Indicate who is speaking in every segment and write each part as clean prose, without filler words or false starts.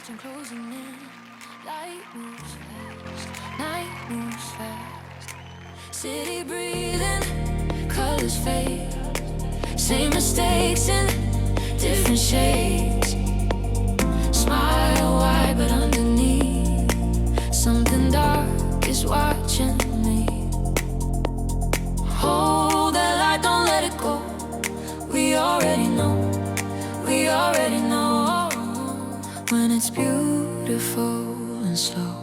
Speaker 1: and closing in. Light moves fast, night moves fast. City breathing, colors fade. Same mistakes in different shades. Smile wide, but underneath something dark is watching me. Hold that light, don't let it go. We already know, we already know. When it's beautiful and slow,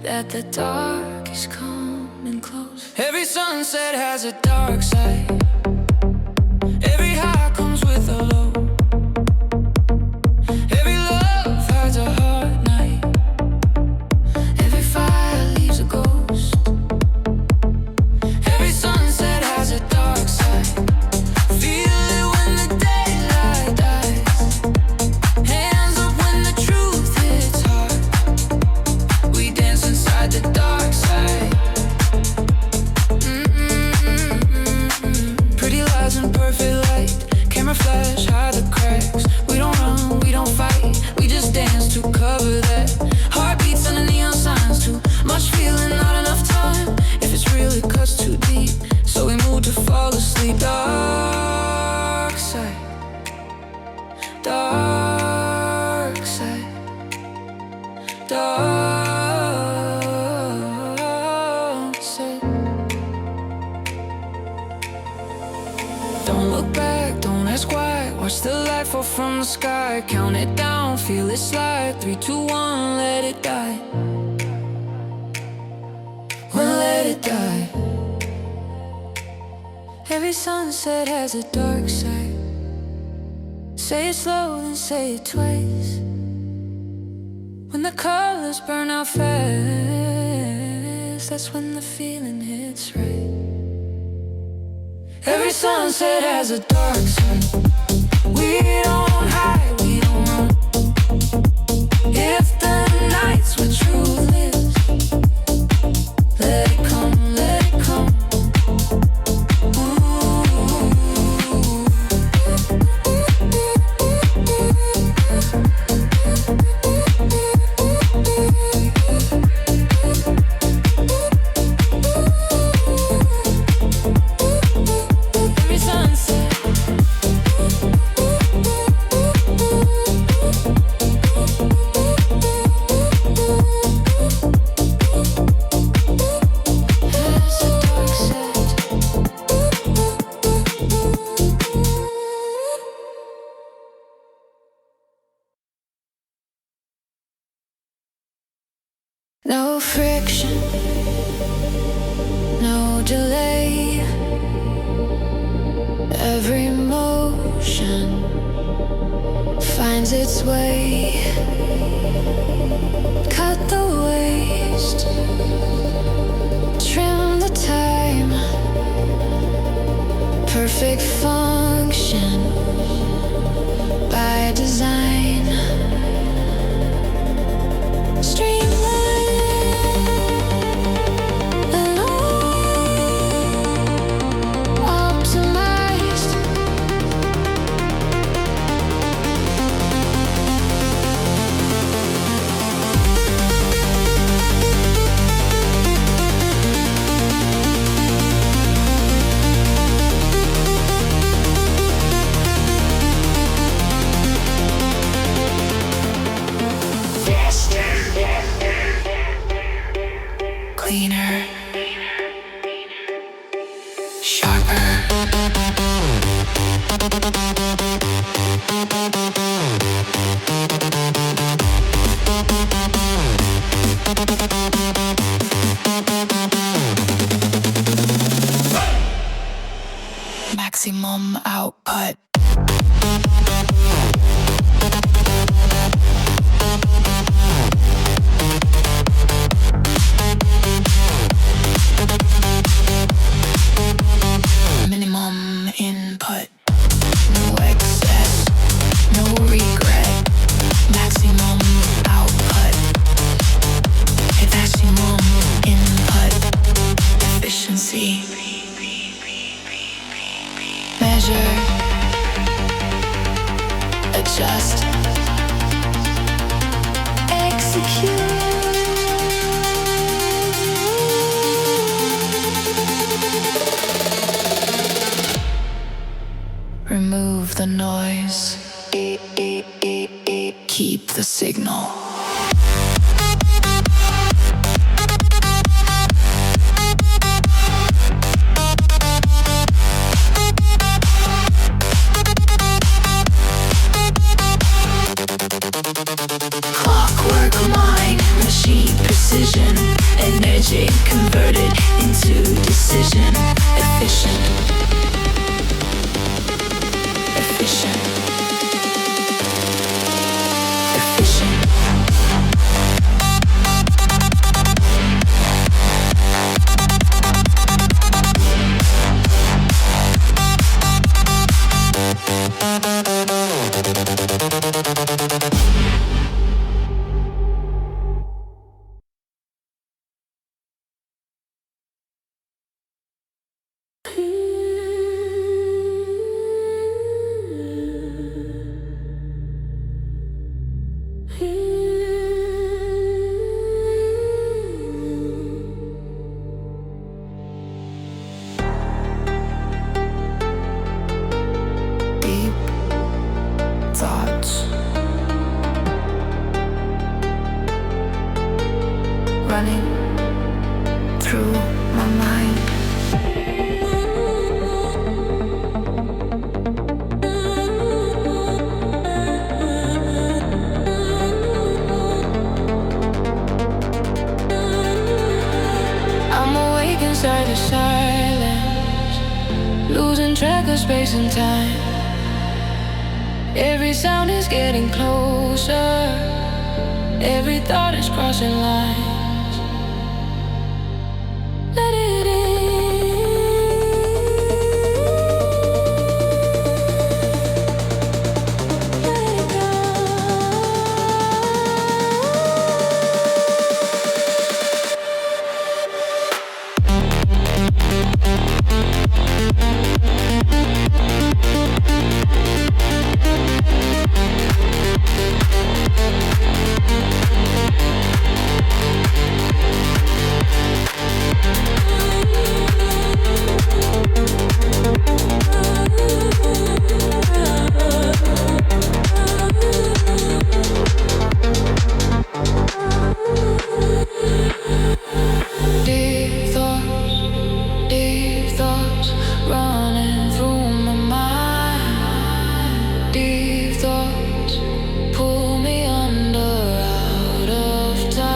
Speaker 1: that the dark is coming close. Every sunset has a dark side. Every high comes with a low. Every love has a hard night. Every fire leaves a ghost. Every sunset has a dark side. Feel it when the daylight dies. Hands up when the truth hits hard. We dance inside the dark side. Pretty lies and perfect light. Camera flash, hide the cracks. We don't run, we don't fight. We just dance to cover that. Heartbeats and the neon signs. Too much feeling, not enough time. If it's real, it cuts too deep. So we move to fall asleep. Dark side. Dark side. Dark side. Don't look back, don't ask why. Watch the light fall from the sky. Count it down, feel it slide. 3, 2, 1, let it die. Well, let it die. Every sunset has a dark side. Say it slow, then say it twice. When the colors burn out fast, that's when the feeling hits right. Every sunset has a dark side. We don't hide, we don't run. If the night's where truth lives, let it come, let it come. Every sunset. Has a dark side. No friction, no delay. Every motion finds its way. Cut the waste, trim the time. Perfect function by design. Streamline and optimized. Cleaner, sharper. Maximum output. Minimum input. No excess, no regret. Maximum output. Maximum input. Efficiency. Measure. Adjust. remove the noise. Keep the signal. Clockwork mind, machine precision, energy converted into decision. Efficient. Efficient. Efficient. Thoughts running through my mind. I'm awake inside the silence, losing track of space and time. Every sound is getting closer, every thought is crossing lines. Let it in. Let it go. Deep thoughts running through my mind. Deep thoughts pull me under out of time.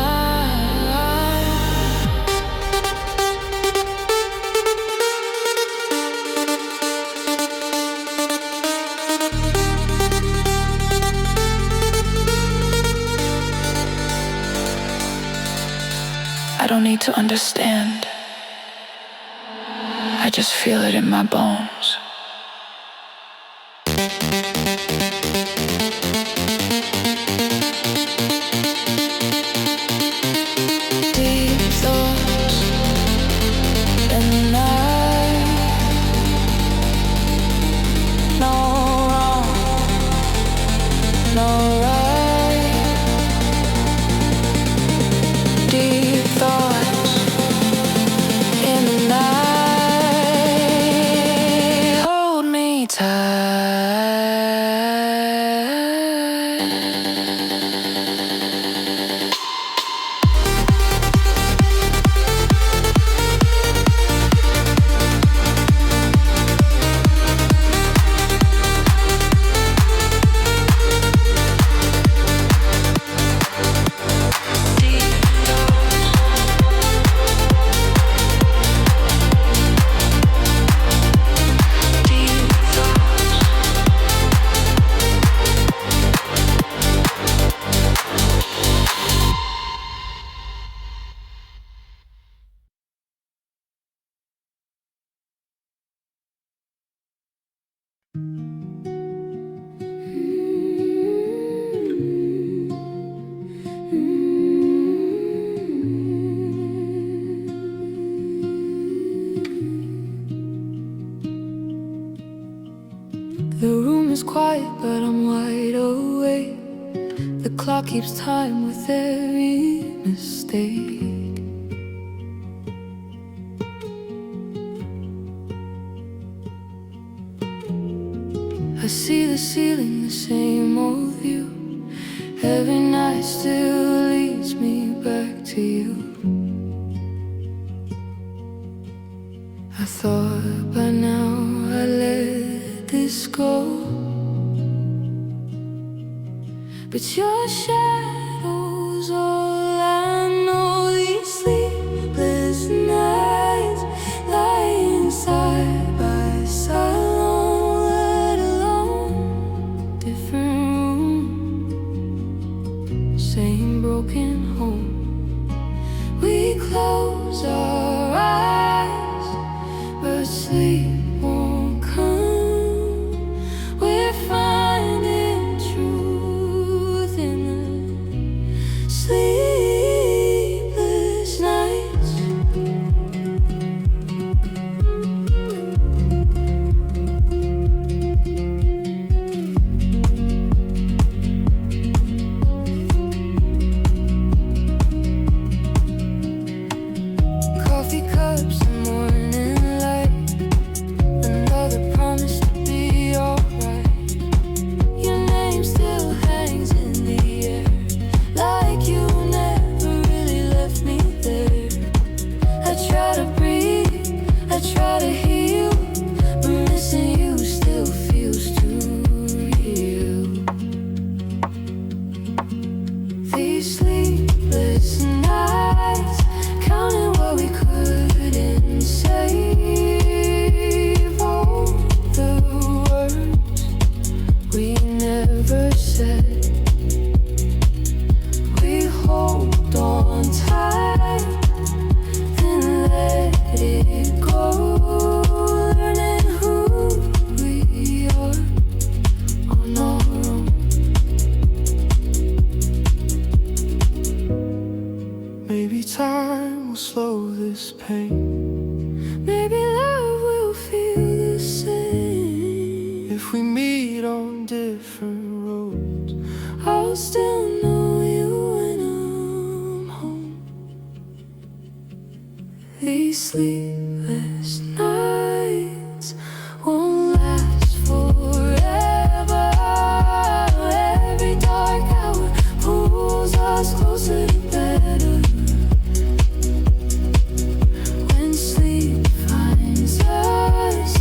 Speaker 1: I don't need to understand. I just feel it in my bones. Deep thoughts in the night. No wrong, no right. Deep thoughts in the night. Hold me tight. The room is quiet, but I'm wide awake. The clock keeps time with every mistake. I see the ceiling, the same old view. Every night still leads me back to you. I thought by now I'd let this go, but your shadow's all I know. These sleepless nights, lying side by side, alone, let alone different room, same broken home. We close our eyes, but sleep won't come. We're finding truth in the sleepless nights. Coffee cups and morning light, another promise to be alright. Your name still hangs in the air, like you never really left me there. I try to breathe, I try to heal, but missing you still feels too real. These sleepless nights, counting what we couldn't say. All the words we never said, we hold on tight, then let it go. Learning who we are on our own. Maybe time will slow this pain. Maybe love will feel the same. If we meet on different roads, I'll still know you when I'm home. These sleepless nights won't last forever. Every dark hour pulls us closer together. When sleep finds us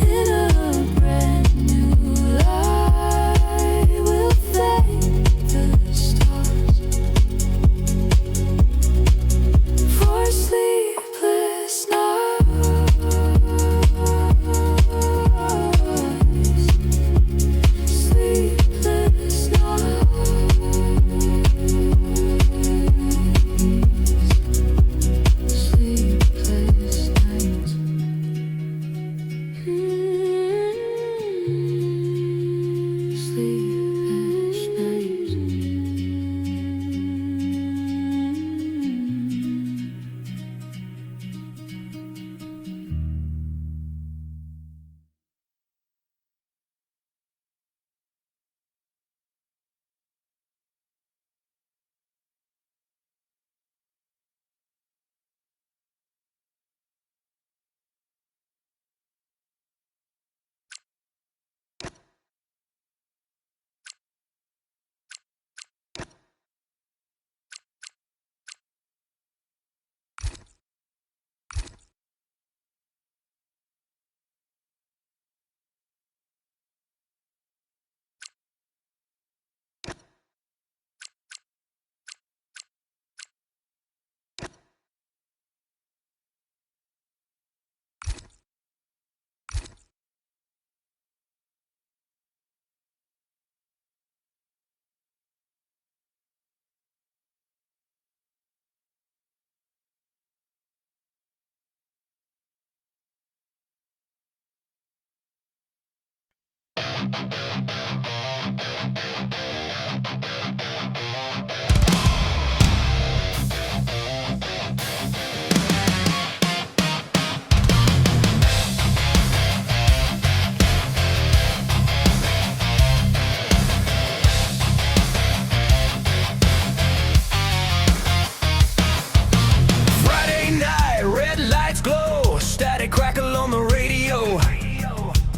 Speaker 1: in a brand new light, we'll thank the stars for sleepless nights. Sleepless nights. Sleepless nights. Sleepless nights.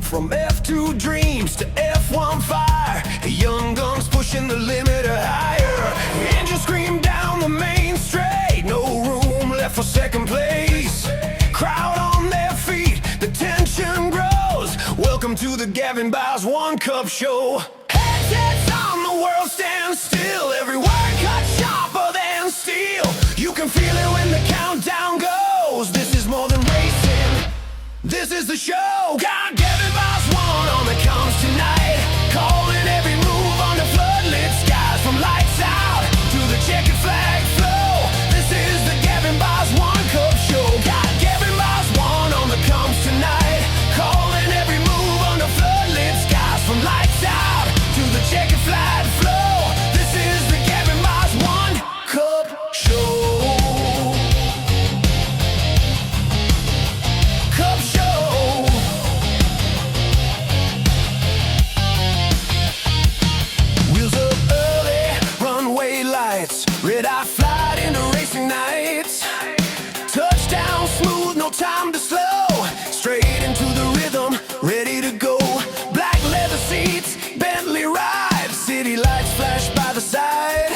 Speaker 2: From F2 dreams to F
Speaker 1: Welcome to the Gavinbass1 Cup Show. Headsets on, the world stands still. Every word cut sharper than steel. You can feel it when the countdown goes. This is more than racing. This is the show. Got Gavinbass1 on the comms tonight. Calling every move on the floodlit skies. From lights out to the checkered flag flow. This is the Gavinbass1 Cup Show. Got Gavinbass1 on the comms tonight. Calling every move on the floodlit skies. From lights out to the checkered flag flow. This is the Gavinbass1 Cup Show. Cup Show. Wheels up early, runway lights. Red-eye flight into racing nights. Touchdown smooth, no time to slow. Straight into the rhythm, ready to go. Black leather seats, Bentley ride. City lights flash by the side.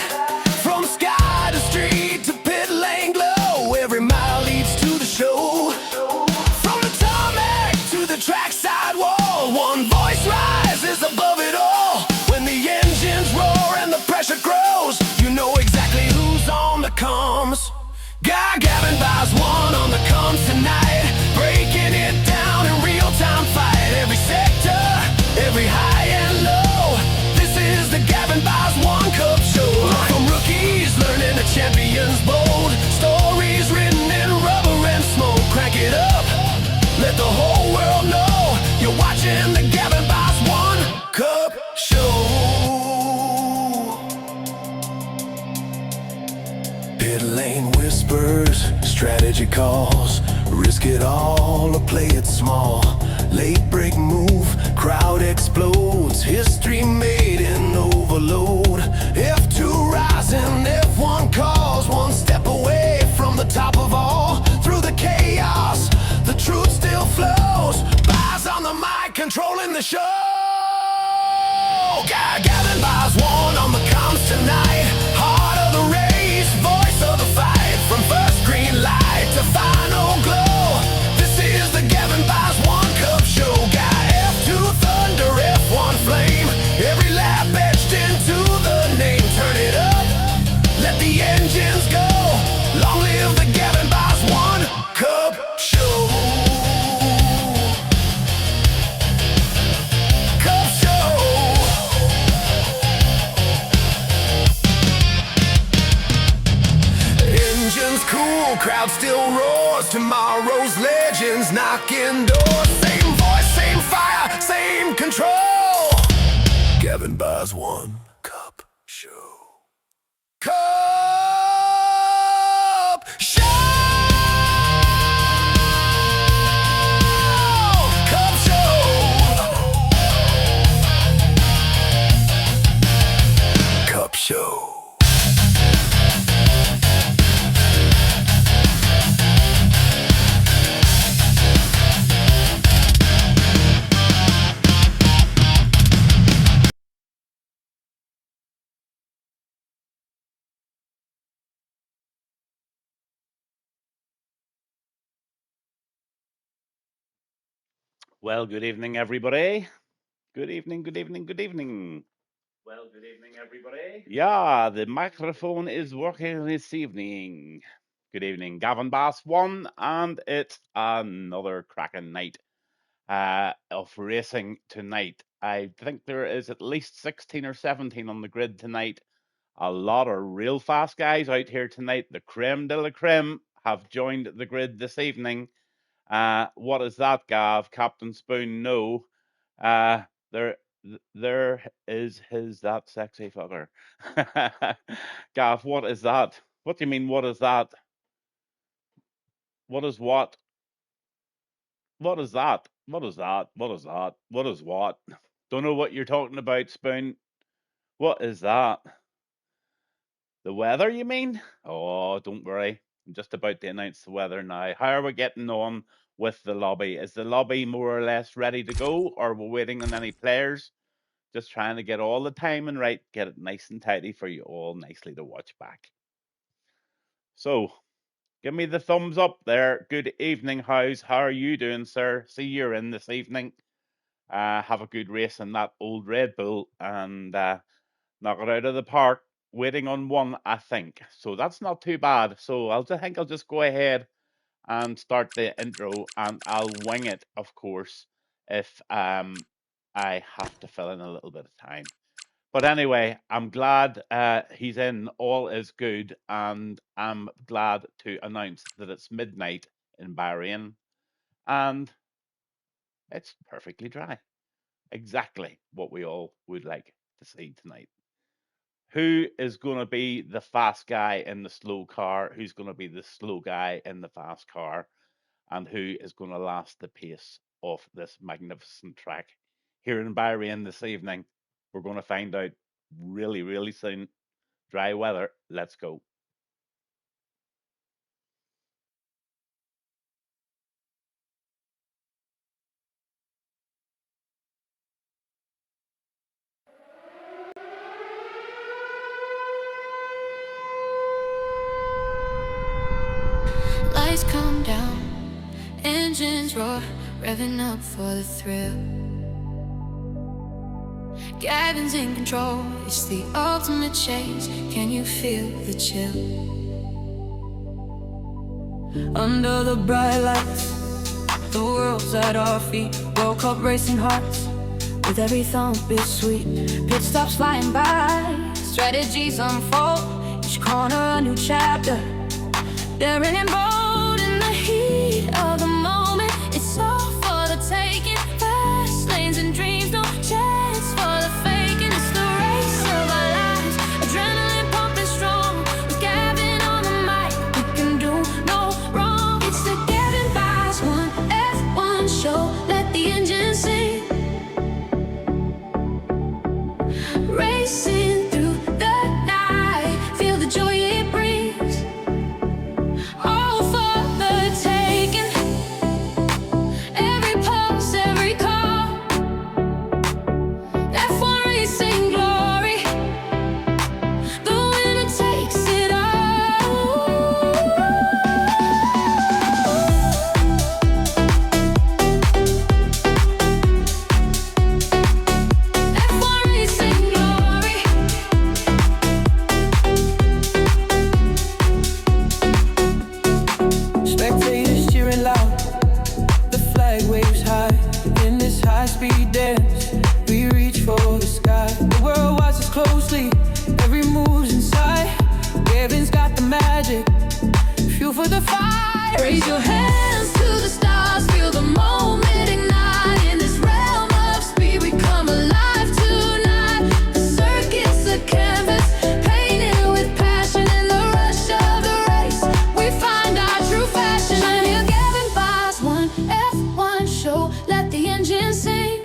Speaker 1: From sky to street to pit lane glow. Every mile leads to the show. From the tarmac to the trackside wall. One voice rises above it all. When the engines roar and the pressure grows, you know exactly who's on the comms. Got Gavinbass1 on the comms tonight. Breaking it down in real-time fight. Every sector, every high and low. This is the Gavinbass1 Cup Show. From rookies learning the champions bold. Stories written in rubber and smoke. Crank it up, let the whole world know you're watching the Gavinbass1 Cup Show. Pit lane whispers, strategy calls. Risk it all or play it small. Late break move, crowd explodes. History made in overload. F2 rising, F1 calls. One step away from the top of all. Through the chaos, the truth still flows. Eyes on the mic, controlling the show. Got Gavinbass1 on the comms tonight. Heart of the race, voice of the fight. From first green light to final glow. This is the Gavinbass1 Cup Show. Got F2 thunder, F1 flame. Every lap etched into the name. Turn it up, let the engines go. Long live the Gavinbass1 Cup Show. Cup Show. Engines cool, crowd still roars. Tomorrow's legends knocking doors. Same voice, same fire, same control. Gavinbass1 Cup Show. Cup Show. Cup Show. Cup Show.
Speaker 2: Well, good evening, everybody. Good evening, good evening, good evening. Yeah, the microphone is working this evening. Good evening, Gavin Bass 1, and it's another cracking night of racing tonight. I think there is at least 16 or 17 on the grid tonight. A lot of real fast guys out here tonight. The creme de la creme have joined the grid this evening. What is that, Gav? Captain Spoon, no. Uh, there, there is his that sexy fucker. Gav, what is that? What do you mean? What is that? What is what? What is that? What is that? What is that? What is what? Don't know what you're talking about, Spoon. What is that? The weather, you mean? Oh, don't worry. I'm just about to announce the weather now. How are we getting on with the lobby? Is the lobby more or less ready to go, or are we waiting on any players? Just trying to get all the timing right, get it nice and tidy for you all nicely to watch back. So, give me the thumbs up there. Good evening, How are you doing, sir? See you're in this evening. have a good race in that old Red Bull, and knock it out of the park. Waiting on one, I think. So that's not too bad. So think I'll just go ahead and start the intro, and I'll wing it, of course, if I have to fill in a little bit of time. But anyway, I'm glad he's in. All is good, and I'm glad to announce that it's midnight in Bahrain, and it's perfectly dry. Exactly what we all would like to see tonight. Who is going to be the fast guy in the slow car? Who's going to be the slow guy in the fast car? And who is going to last the pace of this magnificent track here in Bahrain this evening? We're going to find out really, really soon. Dry weather. Let's go.
Speaker 1: Lights come down, engines roar, revving up for the thrill. Gavin's in control, it's the ultimate chase. Can you feel the chill? Under the bright lights, the world's at our feet. World Cup racing hearts, with every thump is sweet. Pit stops flying by, strategies unfold. Each corner a new chapter, daring and bold in the heat of the moment. It's all for the taking, fast lanes and dreams, no chance for the faking. It's the race of our lives, adrenaline pumping strong. With Gavin on the mic, we can do no wrong. It's the Gavinbass1 F1 show, let the engine sing. Racing through the night, feel the joy it brings. All for the taking, every pulse, every call. F1 racing glory, the winner takes it all. F1 racing glory.
Speaker 3: Spectators cheering loud, the flag waves high. In this high-speed dance, we reach for the sky. The world watches closely, every move's inside. Gavin's got the magic, fuel for the fire.
Speaker 1: Raise your hands to the stars, feel the moment ignite. In this realm of speed, we come alive tonight. The circuit's a canvas, painted with passion. In the rush of the race, we find our true fashion. I'm your Gavinbass1 F1 show, let the engine sing.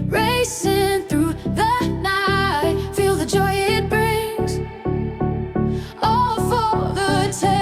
Speaker 1: Racing through the night, feel the joy it brings. All for the taking.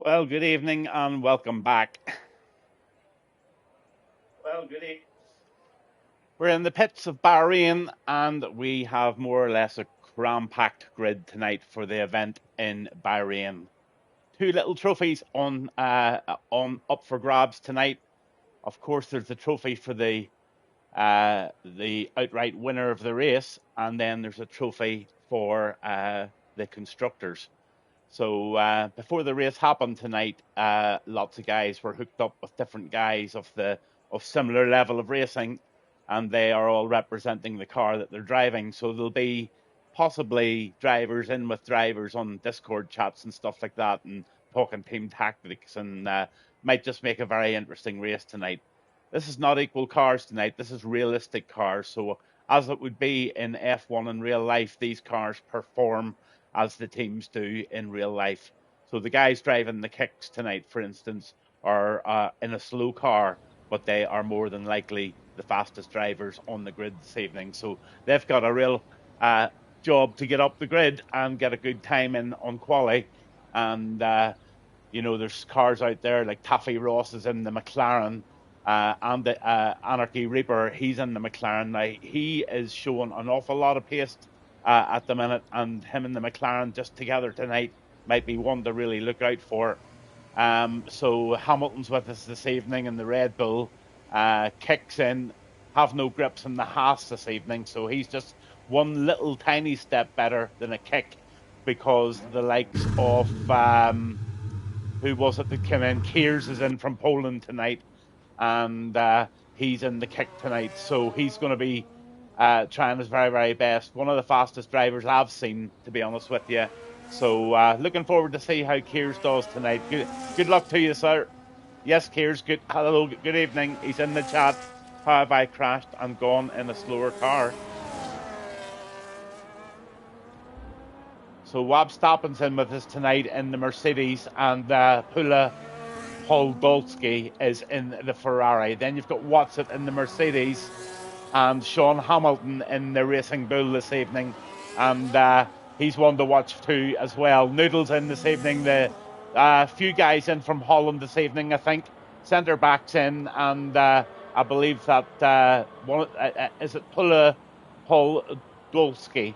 Speaker 2: Well, good evening and welcome back. We're in the pits of Bahrain and we have more or less a cram-packed grid tonight for the event in Bahrain. Two little trophies on up for grabs tonight. Of course, there's the trophy for the outright winner of the race, and then there's a trophy for the constructors. So before the race happened tonight, lots of guys were hooked up with different guys of similar level of racing, and they are all representing the car that they're driving. So there'll be possibly drivers in with drivers on Discord chats and stuff like that, and talking team tactics, and might just make a very interesting race tonight. This is not equal cars tonight. This is realistic cars. So as it would be in F1 in real life, these cars perform as the teams do in real life. So the guys driving the kicks tonight, for instance, are in a slow car, but they are more than likely the fastest drivers on the grid this evening. So they've got a real job to get up the grid and get a good time in on quali. And, there's cars out there like Taffy Ross is in the McLaren, and the Anarchy Reaper, he's in the McLaren. Now, he is showing an awful lot of pace at the minute, and him and the McLaren just together tonight might be one to really look out for. So Hamilton's with us this evening in the Red Bull. Kicks in, have no grips in the Haas this evening, so he's just one little tiny step better than a kick, because the likes of who was it that came in? Kiers is in from Poland tonight, and he's in the kick tonight, so he's going to be trying his very, very best. One of the fastest drivers I've seen, to be honest with you. So looking forward to see how Kiers does tonight. Good luck to you, sir. Yes, Kiers, hello, good evening. He's in the chat. How have I crashed and gone in a slower car? So Wab Stappen's in with us tonight in the Mercedes, and Pula Poldolski is in the Ferrari. Then you've got Watson in the Mercedes and Sean Hamilton in the Racing Bull this evening, and he's one to watch too as well. Noodles in this evening. The few guys in from Holland this evening, I think. Centre backs in, and I believe that is it Pula Poldolski.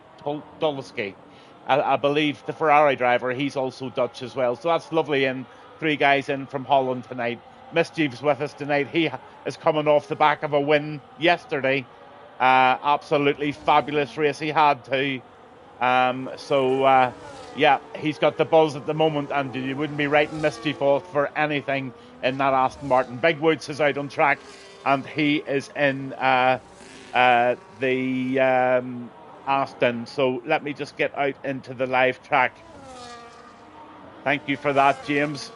Speaker 2: I believe the Ferrari driver, he's also Dutch as well. So that's lovely. And three guys in from Holland tonight. Mischief's with us tonight. He is coming off the back of a win yesterday. Absolutely fabulous race he had too. Yeah, he's got the buzz at the moment, and you wouldn't be writing Mischief off for anything in that Aston Martin. Big Woods is out on track, and he is in the Aston. So let me just get out into the live track. Thank you for that, James.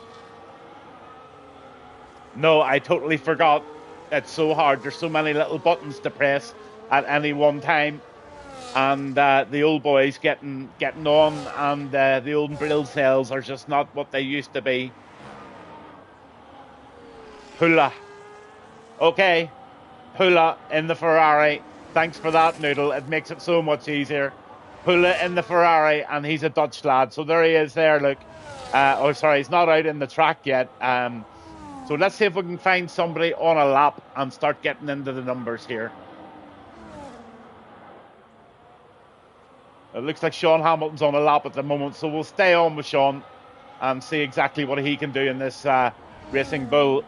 Speaker 2: No, I totally forgot. It's so hard. There's so many little buttons to press at any one time, and the old boys getting on, and the old braille cells are just not what they used to be. Pula. Okay, Pula in the Ferrari. Thanks for that, Noodle. It makes it so much easier. Pula in the Ferrari, and he's a Dutch lad. So there he is there, look. He's not out in the track yet. So let's see if we can find somebody on a lap and start getting into the numbers here. It looks like Sean Hamilton's on a lap at the moment, so we'll stay on with Sean and see exactly what he can do in this Racing Bull.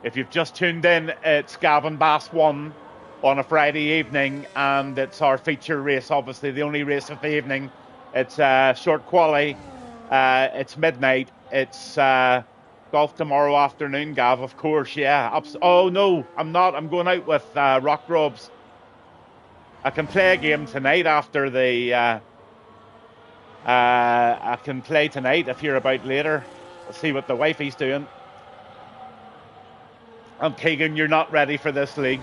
Speaker 2: If you've just tuned in, it's Gavinbass1 on a Friday evening, and it's our feature race, obviously the only race of the evening. It's short quali, it's midnight, it's golf tomorrow afternoon, Gav, of course, yeah. Oh no, I'm not, I'm going out with Rock Robs. I can play a game tonight after the, I can play tonight if you're about later. We'll see what the wifey's doing. And Keegan, you're not ready for this league.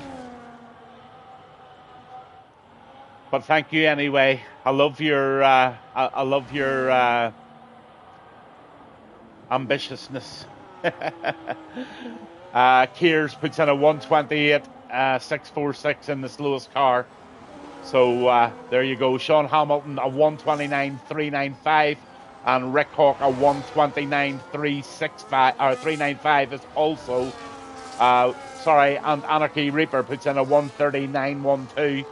Speaker 2: But thank you anyway. I love your ambitiousness. Kears puts in a 128.646 in the slowest car. So there you go. Sean Hamilton a 129.395 and Rick Hawk a 129.365 or 395 is also. And Anarchy Reaper puts in a 139.12.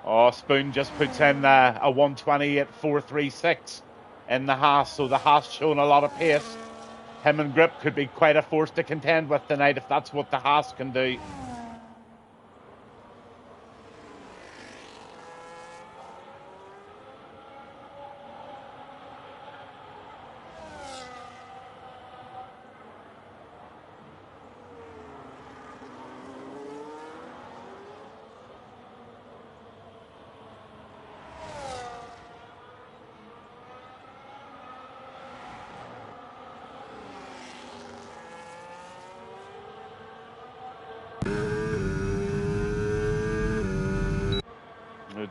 Speaker 2: Oh, Spoon just puts in a 128.436 in the Haas, so the Haas showing a lot of pace. Him and Grip could be quite a force to contend with tonight if that's what the Haas can do.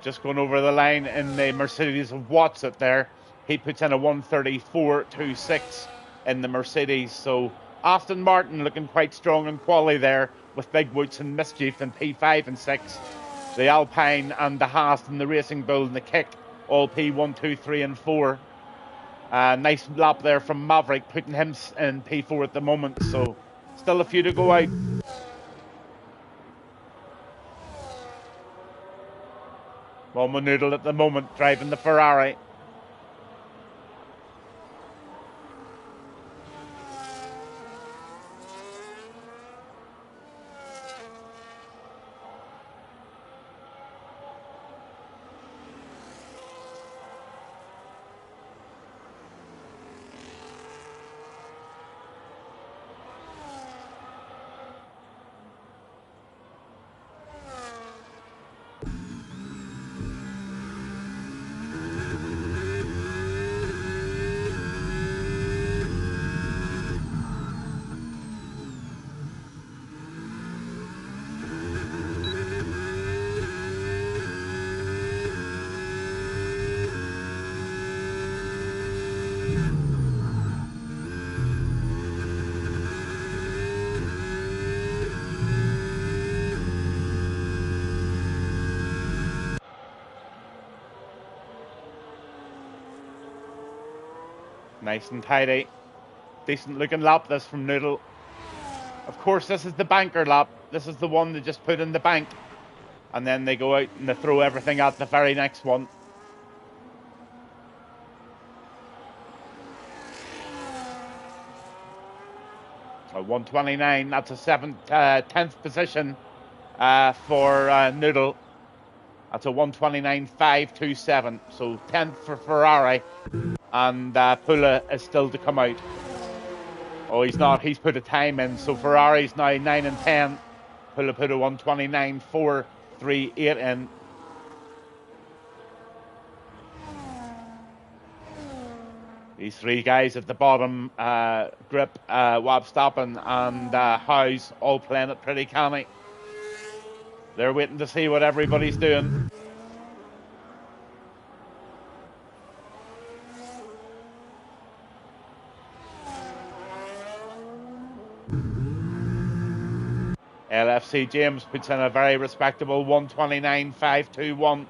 Speaker 2: Just going over the line in the Mercedes of Watson there. He puts in a 134.26 in the Mercedes. So Aston Martin looking quite strong and quality there with Big Woods and Mischief in P5 and 6. The Alpine and the Haas and the Racing Bull and the Kick all P1, 2, 3 and 4. Nice lap there from Maverick, putting him in P4 at the moment. So still a few to go out. Mama Noodle at the moment driving the Ferrari. Nice and tidy. Decent looking lap this from Noodle. Of course, this is the banker lap. This is the one they just put in the bank. And then they go out and they throw everything at the very next one. A 129, that's a 10th position for Noodle. That's a 129.527. So 10th for Ferrari. And Pula is still to come out. Oh, he's not. He's put a time in. So Ferrari's now 9 and 10. Pula put a 129.438 in. These three guys at the bottom, Grip, Wabstappen and Howes, all playing it pretty canny. They're waiting to see what everybody's doing. LFC James puts in a very respectable 129.521.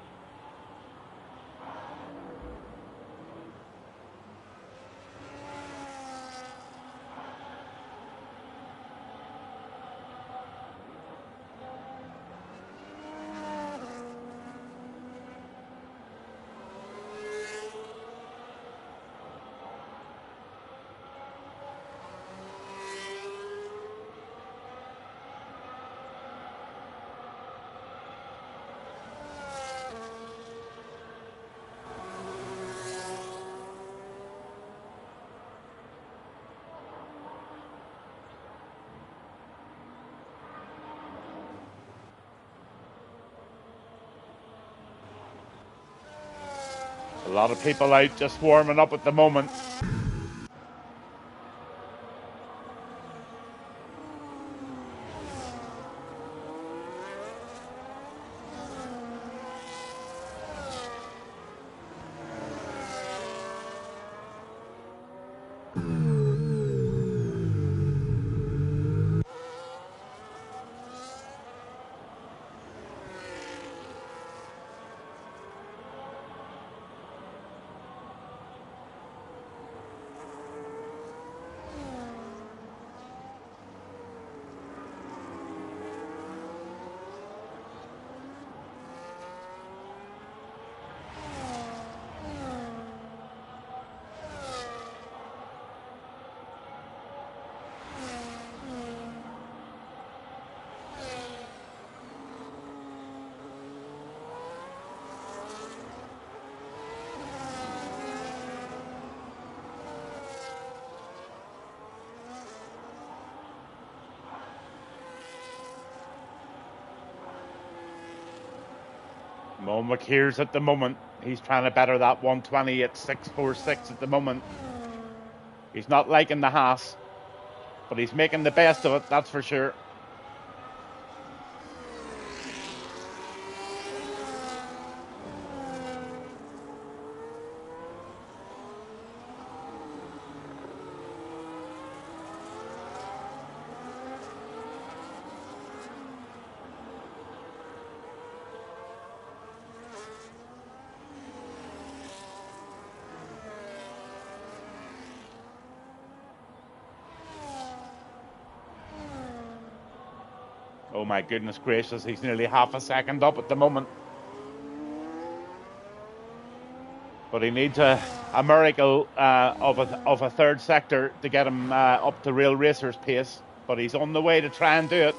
Speaker 2: A lot of people out just warming up at the moment. Mo McKeers at the moment. He's trying to better that 120 at 6.46 at the moment. He's not liking the Haas, but he's making the best of it, that's for sure. Oh my goodness gracious, he's nearly half a second up at the moment. But he needs a miracle of a third sector to get him up to real racer's pace. But he's on the way to try and do it.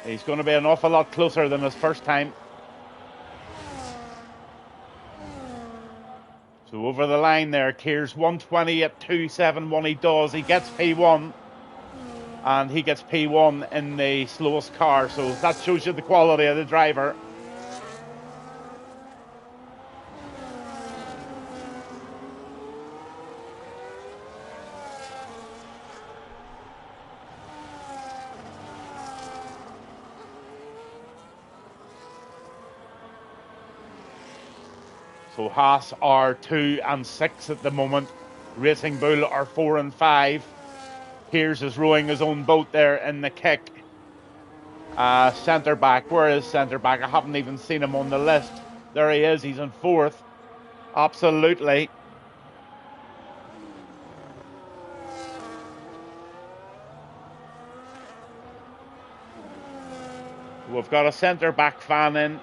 Speaker 2: He's going to be an awful lot closer than his first time. So over the line there, Keir's 120 at 2.71 he does. He gets P1. And he gets P1 in the slowest car. So that shows you the quality of the driver. So Haas are 2 and 6 at the moment. Racing Bull are 4 and 5. Piers is rowing his own boat there in the kick. Centre back, where is centre back? I haven't even seen him on the list. There he is, he's in 4th. Absolutely. We've got a centre back fan in.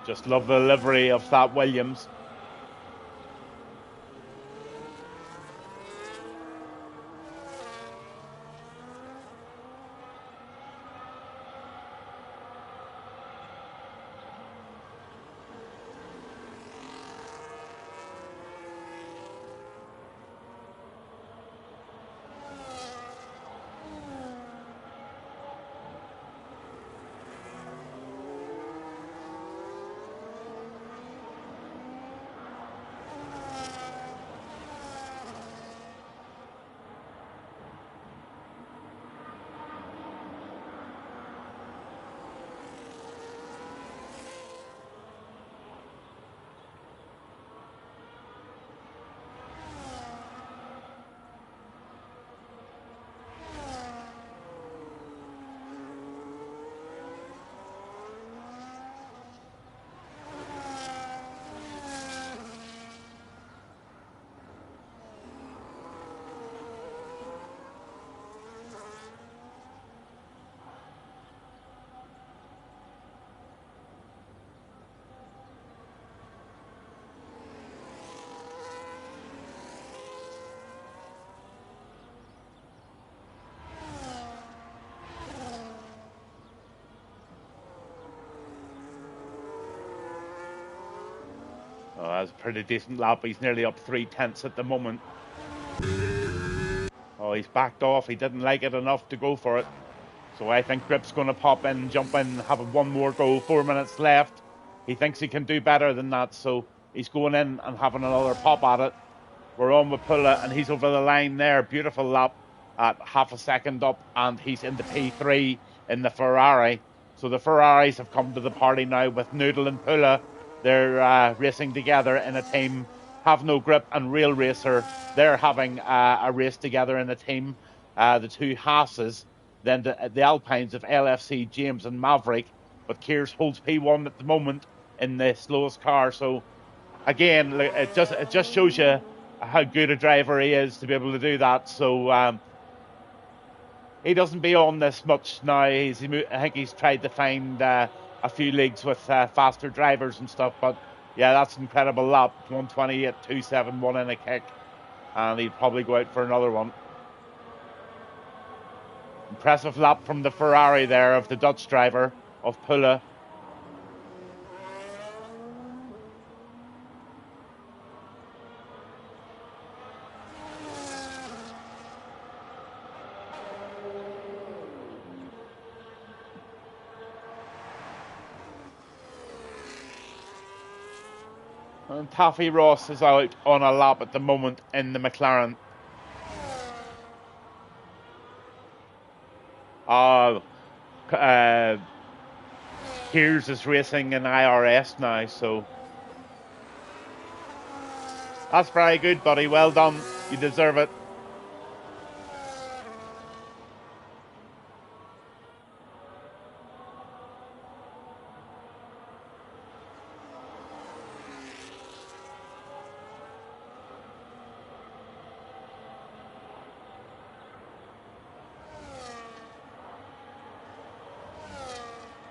Speaker 2: Just love the livery of that Williams. Oh, that's a pretty decent lap. He's nearly up 3/10 at the moment. Oh, he's backed off. He didn't like it enough to go for it. So I think Grip's going to pop in, jump in, have one more go. 4 minutes left. He thinks he can do better than that, so he's going in and having another pop at it. We're on with Pula, and he's over the line there. Beautiful lap at half a second up, and he's in the P3 in the Ferrari. So the Ferraris have come to the party now with Noodle and Pula. They're racing together in a team. Have No Grip and Real Racer, they're having a race together in a team. The two Haas's, then the Alpines of LFC, James and Maverick. But Kears holds P1 at the moment in the slowest car. So again, it just shows you how good a driver he is to be able to do that. So he doesn't be on this much now. I think he's tried to find a few leagues with faster drivers and stuff. But yeah, that's an incredible lap. 120 at 2.71 in a kick. And he'd probably go out for another one. Impressive lap from the Ferrari there of the Dutch driver, of Pulla. And Taffy Ross is out on a lap at the moment in the McLaren. Here's is racing in IRS now, so that's very good, buddy. Well done. You deserve it.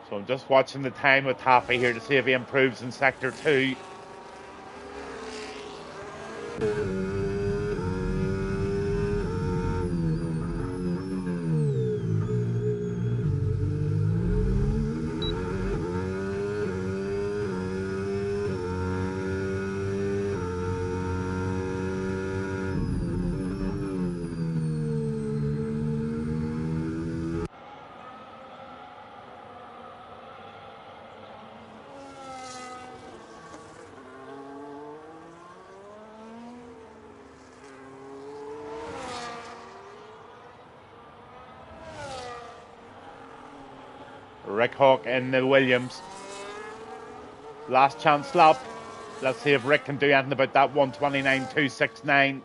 Speaker 2: So I'm just watching the time with Taffy here to see if he improves in Sector 2. Rick Hawk in the Williams. Last chance lap. Let's see if Rick can do anything about that 1:29.269.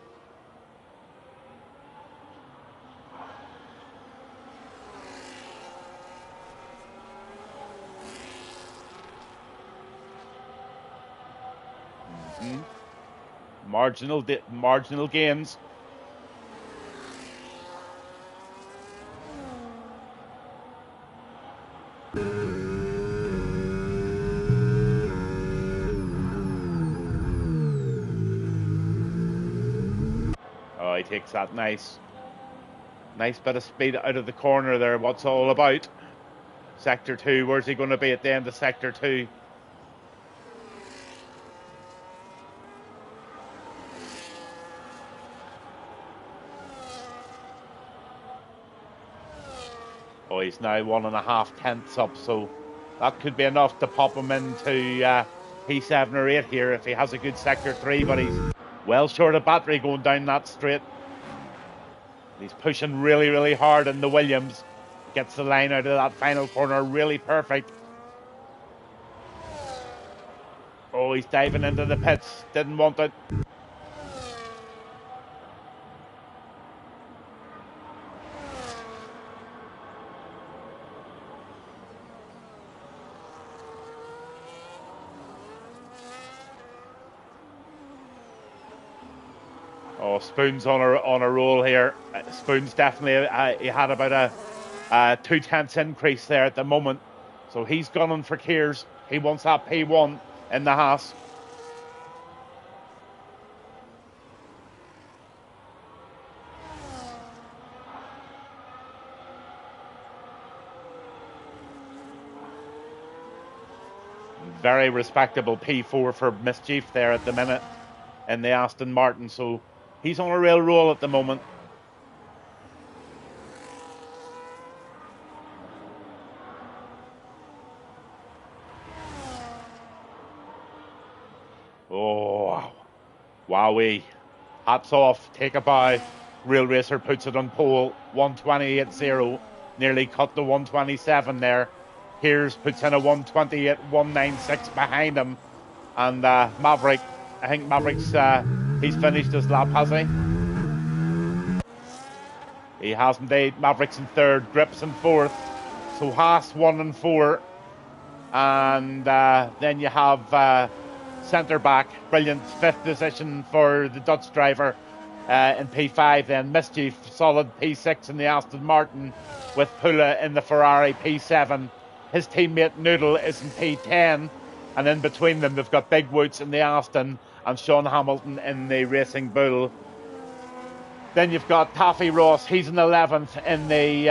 Speaker 2: Marginal gains. Oh, he takes that nice bit of speed out of the corner there. What's it all about? Sector 2, where's he going to be at the end of Sector 2? Oh, he's now 1.5 tenths up, so that could be enough to pop him into P7 or 8 here if he has a good Sector 3, but he's well short of battery going down that straight. He's pushing really, really hard in the Williams. Gets the line out of that final corner really perfect. Oh, he's diving into the pits. Didn't want it. Oh, Spoon's on a roll here. Spoon's definitely he had about a 2 tenths increase there at the moment, so he's gunning for Keers. He wants that P1 in the Haas. Very respectable P4 for Mischief there at the minute in the Aston Martin, so he's on a real roll at the moment. Oh, wowee. Hats off, take a bow. Real Racer puts it on pole, 1:28.0. Nearly cut the 1:27 there. Here's puts in a 1:28.196 behind him. And Maverick, I think Maverick's, he's finished his lap, has he? He has indeed. Maverick's in third, Grips in fourth. So Haas 1 and 4. And then you have centre back, brilliant 5th position for the Dutch driver in P5. Then Mischief, solid P6 in the Aston Martin, with Pulla in the Ferrari P7. His teammate Noodle is in P10. And in between them, they've got Big Woods in the Aston and Sean Hamilton in the Racing Bull. Then you've got Taffy Ross. He's in 11th in the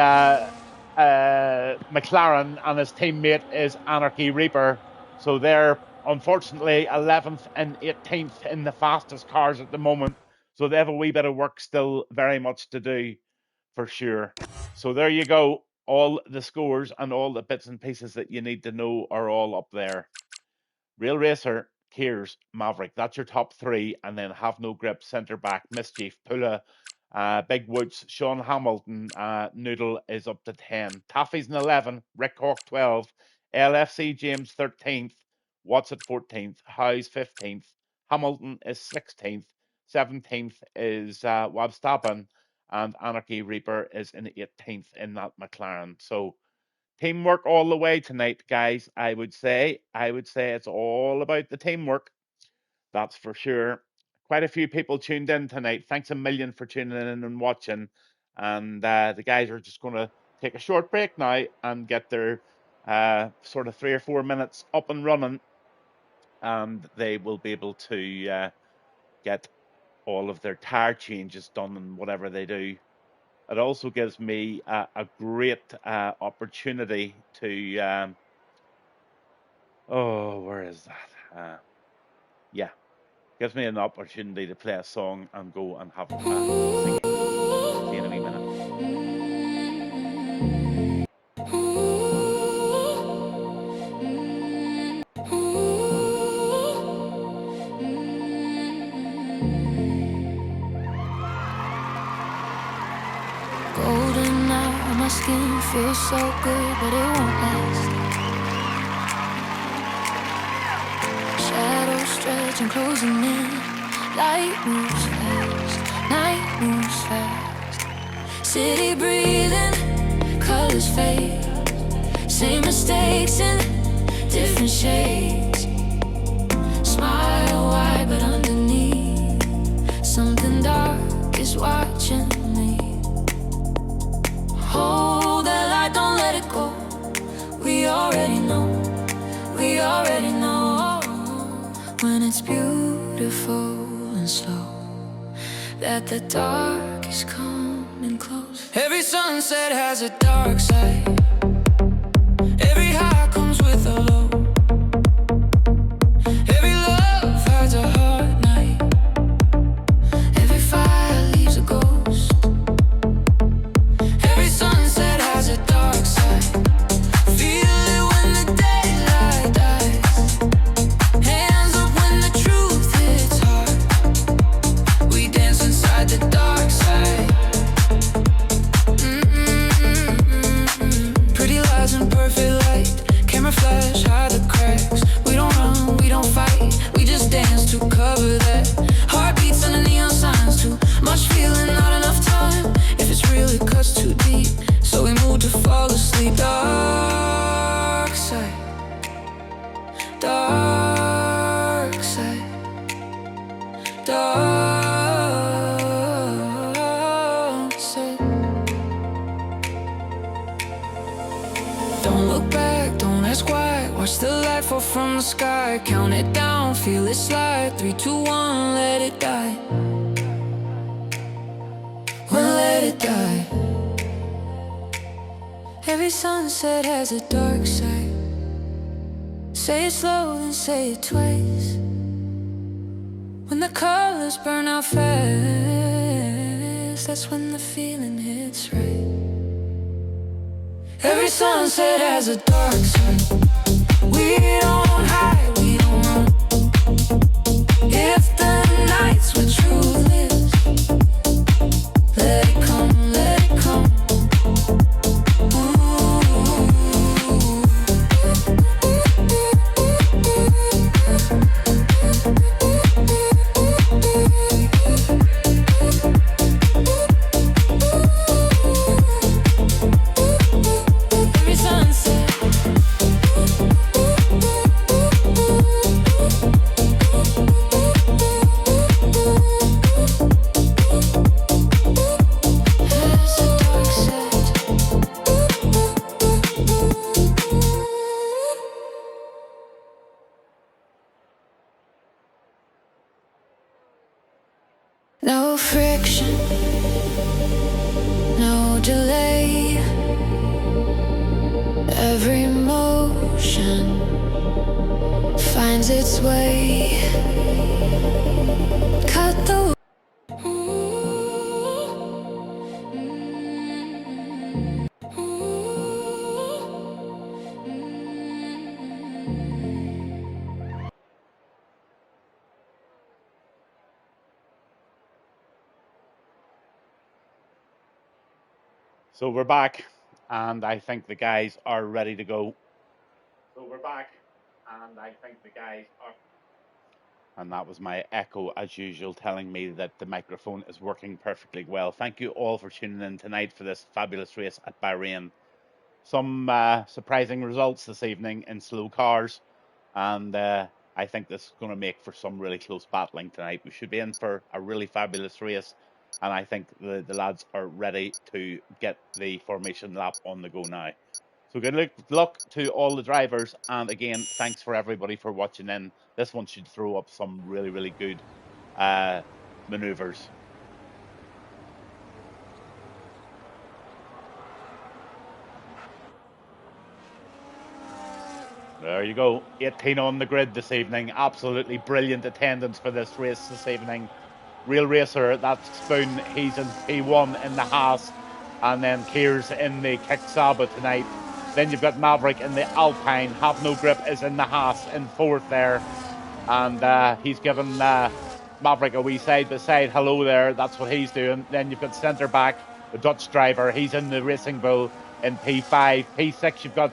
Speaker 2: McLaren, and his teammate is Anarchy Reaper. So they're unfortunately 11th and 18th in the fastest cars at the moment. So they have a wee bit of work still very much to do for sure. So there you go. All the scores and all the bits and pieces that you need to know are all up there. Real Racer, Keers, Maverick. That's your top three. And then Have No Grip, Centre Back, Mischief, Pula, Big Woods, Sean Hamilton, Noodle is up to 10. Taffy's in 11, Rick Hawk 12, LFC James 13th, Watts at 14th, Howes 15th, Hamilton is 16th, 17th is Wabstappen, and Anarchy Reaper is in 18th in that McLaren. So teamwork all the way tonight, guys. I would say it's all about the teamwork. That's for sure. Quite a few people tuned in tonight. Thanks a million for tuning in and watching. And the guys are just going to take a short break now and get their sort of 3 or 4 minutes up and running. And they will be able to get all of their tire changes done and whatever they do. It also gives me a great opportunity to, where is that? Yeah, gives me an opportunity to play a song and go and have singing. See you in a wee minute.
Speaker 1: Golden now, my skin feels so good, but it won't last. Shadows stretching, closing in. Light moves fast, night moves fast. City breathing, colors fade. Same mistakes in different shades. Smile wide, but underneath something dark is watching me. Hold that light, don't let it go. We already know, we already know. When it's beautiful and slow, that the dark is coming close. Every sunset has a dark side. Every high comes with a low. Every love hides a hard night. Every fire leaves a ghost. Every sunset has a dark side. Feel it when the daylight dies. Hands up when the truth hits hard. We dance inside the dark side. Pretty lies and perfect light. Camera flash, hide the cracks. We don't run, we don't fight. We just dance to cover that. Heartbeats and the neon signs. Too much feeling, not enough time. If it's real, it cuts too deep. So we move to fall asleep. Dark side. Dark side. Dark side. Don't look back, don't ask why. Watch the light fall from the sky. Count it down, feel it slide. 3, 2, 1, let it die. Well, let it die. Every sunset has a dark side. Say it slow, then say it twice. When the colors burn out fast, that's when the feeling hits right. Every sunset has a dark side. We don't hide, we don't run. If the night's where truth is, let it come, let it come. Every sunset. Every motion finds its way. Cut the
Speaker 2: So we're back, and I think the guys are ready to go. And that was my echo, as usual, telling me that the microphone is working perfectly well. Thank you all for tuning in tonight for this fabulous race at Bahrain. Some surprising results this evening in slow cars, and I think this is going to make for some really close battling tonight. We should be in for a really fabulous race, and I think the lads are ready to get the formation lap on the go now. So good luck to all the drivers, and again, thanks for everybody for watching in. This one should throw up some really, really good maneuvers. There you go, 18 on the grid this evening. Absolutely brilliant attendance for this race this evening. Real racer, that's Spoon, he's in P1 in the Haas, and then Keers in the Kick Saba tonight. Then you've got Maverick in the Alpine. Have No Grip is in the Haas in fourth there, and he's given Maverick a wee side-by-side hello there. That's what he's doing. Then you've got centre back, the Dutch driver. He's in the Racing Bull in P5. P6, you've got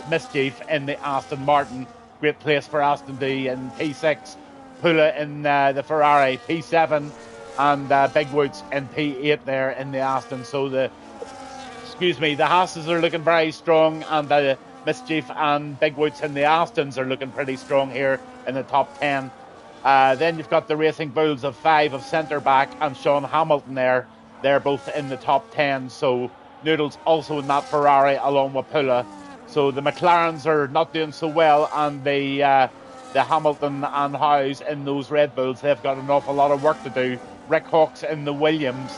Speaker 2: Mischief in the Aston Martin. Great place for Aston D in P6. Pula in the Ferrari, P7, and Big Woods in P8 there in the Aston. So the Haas's are looking very strong, and the Mischief and Big Woods in the Astons are looking pretty strong here in the top 10. Then you've got the Racing Bulls of 5 of centre back and Sean Hamilton there. They're both in the top 10. So Noodles also in that Ferrari along with Pula. So the McLarens are not doing so well, and the Hamilton and Howes in those Red Bulls, they've got an awful lot of work to do. Rick Hawkes in the Williams,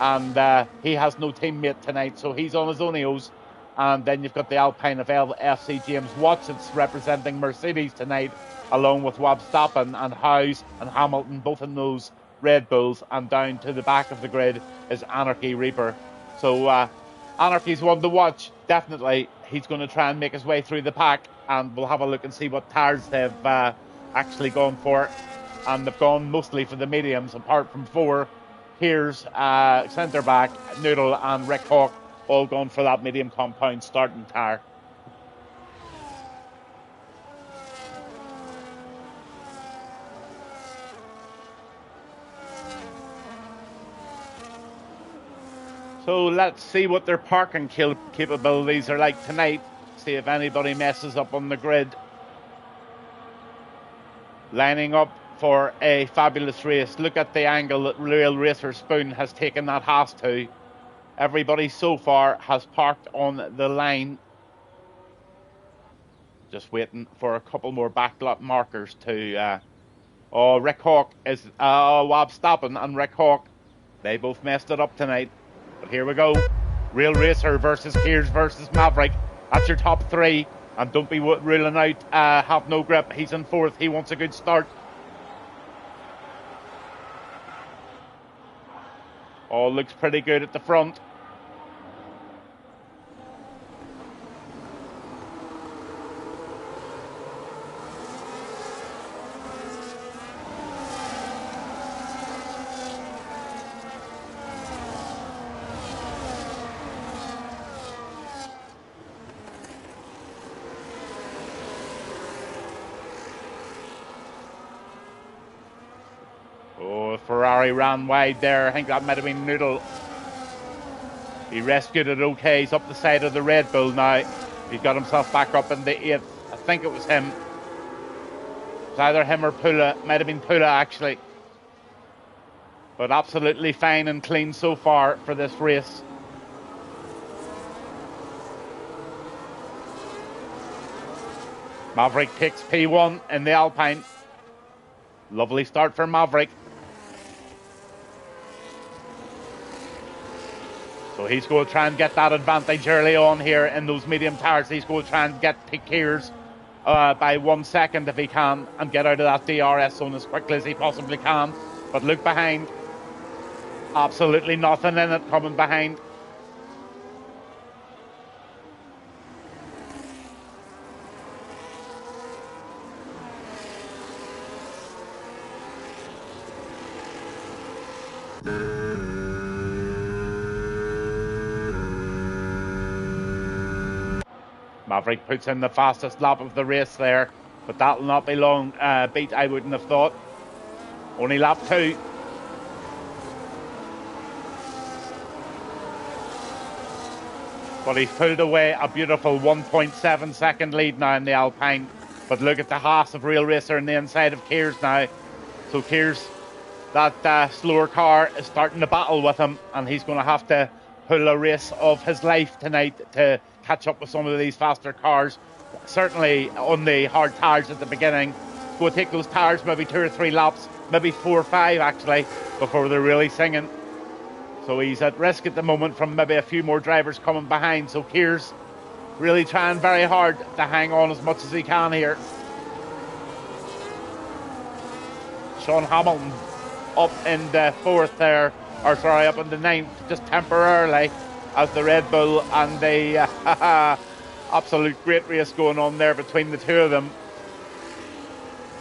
Speaker 2: and he has no teammate tonight, so he's on his own heels. And then you've got the Alpine of FC James Watson's representing Mercedes tonight, along with Verstappen and Howes and Hamilton, both in those Red Bulls. And down to the back of the grid is Anarchy Reaper. So Anarchy's one to watch, definitely. He's going to try and make his way through the pack, and we'll have a look and see what tires they've actually gone for. And they've gone mostly for the mediums, apart from 4. Here's centre back, Noodle and Rick Hawk, all gone for that medium compound starting tire. So let's see what their parking capabilities are like tonight. See if anybody messes up on the grid. Lining up for a fabulous race. Look at the angle that Real Racer Spoon has taken that Haas to. Everybody so far has parked on the line. Just waiting for a couple more backlot markers to... Rick Hawk is... Verstappen and Rick Hawk, they both messed it up tonight. But here we go. Real Racer versus Keers versus Maverick. That's your top 3. And don't be ruling out Have No Grip. He's in 4th. He wants a good start. All looks pretty good at the front. Ferrari ran wide there. I think that might have been Noodle. He rescued it okay. He's up the side of the Red Bull now. He's got himself back up in the 8th. I think it was him. It was either him or Pula. Might have been Pula, actually. But absolutely fine and clean so far for this race. Maverick takes P1 in the Alpine. Lovely start for Maverick. So he's going to try and get that advantage early on here in those medium tires. He's going to try and get to Kears by 1 second if he can and get out of that DRS zone as quickly as he possibly can. But look behind. Absolutely nothing in it coming behind. Maverick puts in the fastest lap of the race there, but that'll not be long beat, I wouldn't have thought. Only lap 2. But he's pulled away a beautiful 1.7 second lead now in the Alpine. But look at the Haas of Real Racer on the inside of Kears now. So Kears, that slower car, is starting to battle with him, and he's going to have to pull a race of his life tonight to catch up with some of these faster cars. Certainly on the hard tyres at the beginning. It's going to take those tyres maybe 2 or 3 laps, maybe 4 or 5 actually, before they're really singing. So he's at risk at the moment from maybe a few more drivers coming behind. So Kears really trying very hard to hang on as much as he can here. Sean Hamilton up in the 4th there, or sorry, up in the 9th, just temporarily, as the Red Bull and the absolute great race going on there between the two of them.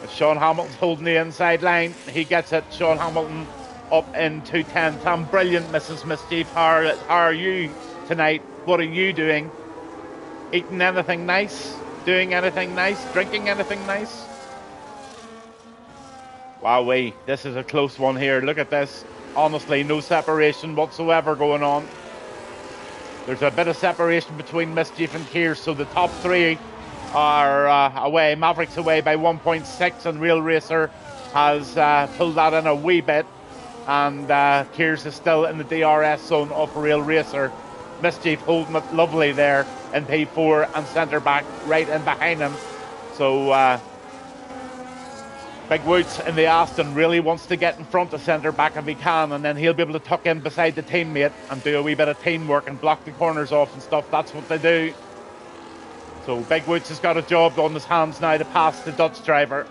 Speaker 2: Sean Hamilton's holding the inside line. He gets it. Sean Hamilton up into 10th. And brilliant, Mrs. Mischief. How are you tonight? What are you doing? Eating anything nice? Doing anything nice? Drinking anything nice? Wowee, this is a close one here. Look at this. Honestly, no separation whatsoever going on. There's a bit of separation between Mischief and Kears, so the top 3 are away. Maverick's away by 1.6, and Real Racer has pulled that in a wee bit. And Kears is still in the DRS zone of Real Racer. Mischief holding it lovely there in P4 and centre back right in behind him. So Big Woods in the Aston really wants to get in front of centre back if he can, and then he'll be able to tuck in beside the teammate and do a wee bit of teamwork and block the corners off and stuff. That's what they do. So Big Woods has got a job on his hands now to pass the Dutch driver.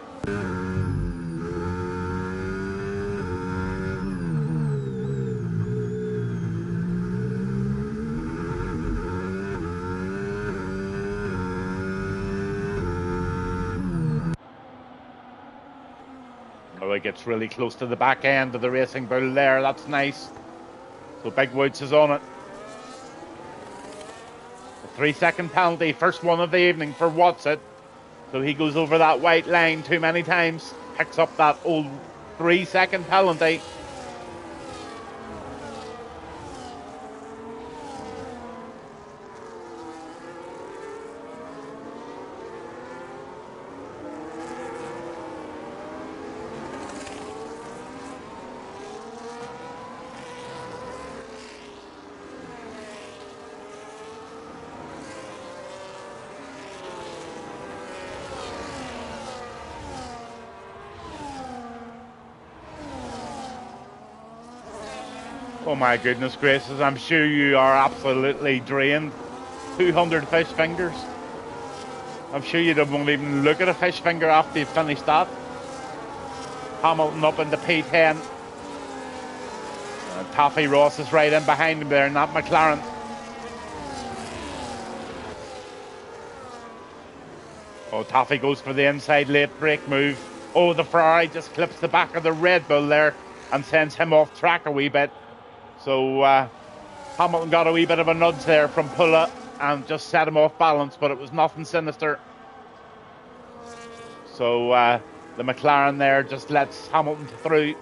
Speaker 2: Oh, he gets really close to the back end of the Racing Bull there. That's nice. So Big Woods is on it. A 3-second penalty, first one of the evening for Watson. So he goes over that white line too many times, picks up that old 3-second penalty. Oh my goodness gracious, I'm sure you are absolutely drained. 200 fish fingers. I'm sure you won't even look at a fish finger after you've finished that. Hamilton up into P10. Taffy Ross is right in behind him there in that McLaren. Oh, Taffy goes for the inside late brake move. Oh, the Ferrari just clips the back of the Red Bull there and sends him off track a wee bit. So Hamilton got a wee bit of a nudge there from Pulla and just set him off balance, but it was nothing sinister. So the McLaren there just lets Hamilton through.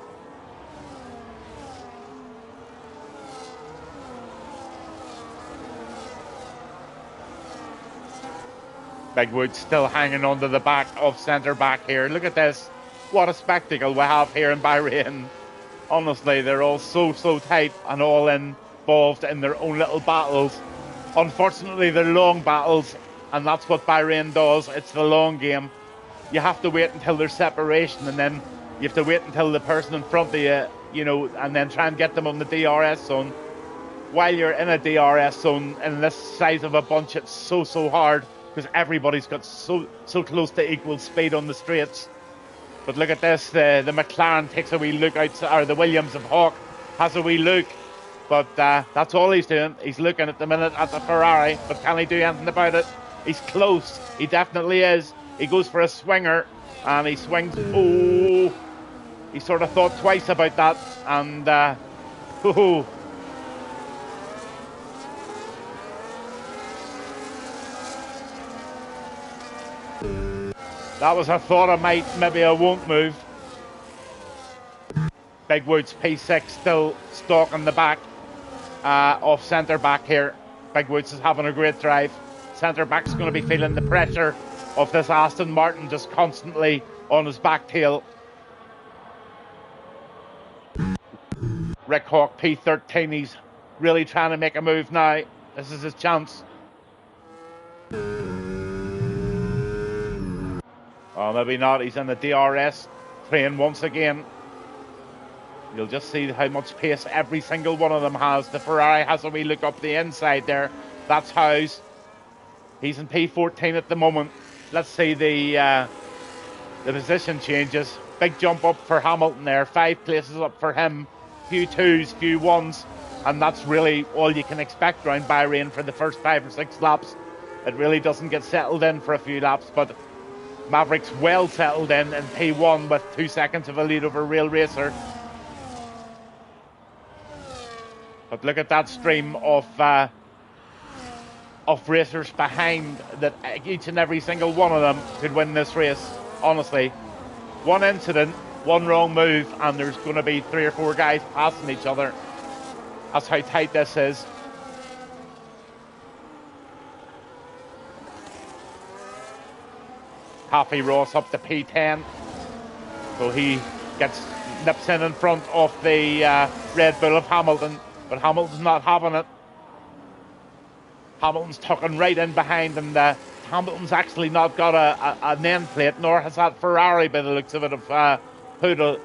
Speaker 2: Big Wood still hanging onto the back of centre back here. Look at this. What a spectacle we have here in Bahrain. Honestly, they're all so tight and all involved in their own little battles. Unfortunately, they're long battles, and that's what Bahrain does. It's the long game. You have to wait until there's separation, and then you have to wait until the person in front of you, and then try and get them on the DRS zone. while you're in a DRS zone in this size of a bunch, it's so hard because everybody's got so close to equal speed on the straights. But look at this, the McLaren takes a wee look out, or the Williams of Hawk has a wee look. But that's all he's doing. He's looking at the minute at the Ferrari, but can he do anything about it? He's close. He definitely is. He goes for a swinger, and he swings. Oh, he sort of thought twice about that, and oh. That was a thought I might, maybe I won't move. Big Woods P6 still stalking the back, off centre back here. Big Woods is having a great drive. Centre back's going to be feeling the pressure of this Aston Martin just constantly on his back tail. Rick Hawk P13, he's really trying to make a move now. This is his chance. Oh, maybe not. He's in the DRS train once again. You'll just see how much pace every single one of them has. The Ferrari has a wee look up the inside there. That's Howes. He's in P14 at the moment. Let's see the position changes. Big jump up for Hamilton there. 5 places up for him. Few 2s, few 1s. And that's really all you can expect around Bahrain for the first 5 or 6 laps. It really doesn't get settled in for a few laps, but Maverick's well settled in P1 with 2 seconds of a lead over Real Racer. But look at that stream of racers behind that. Each and every single one of them could win this race. Honestly, one incident, one wrong move, and there's going to be 3 or 4 guys passing each other. That's how tight this is. Happy Ross up to P10, so he nips in front of the Red Bull of Hamilton, but Hamilton's not having it. Hamilton's tucking right in behind, and Hamilton's actually not got a nameplate, nor has that Ferrari by the looks of it, of Pula.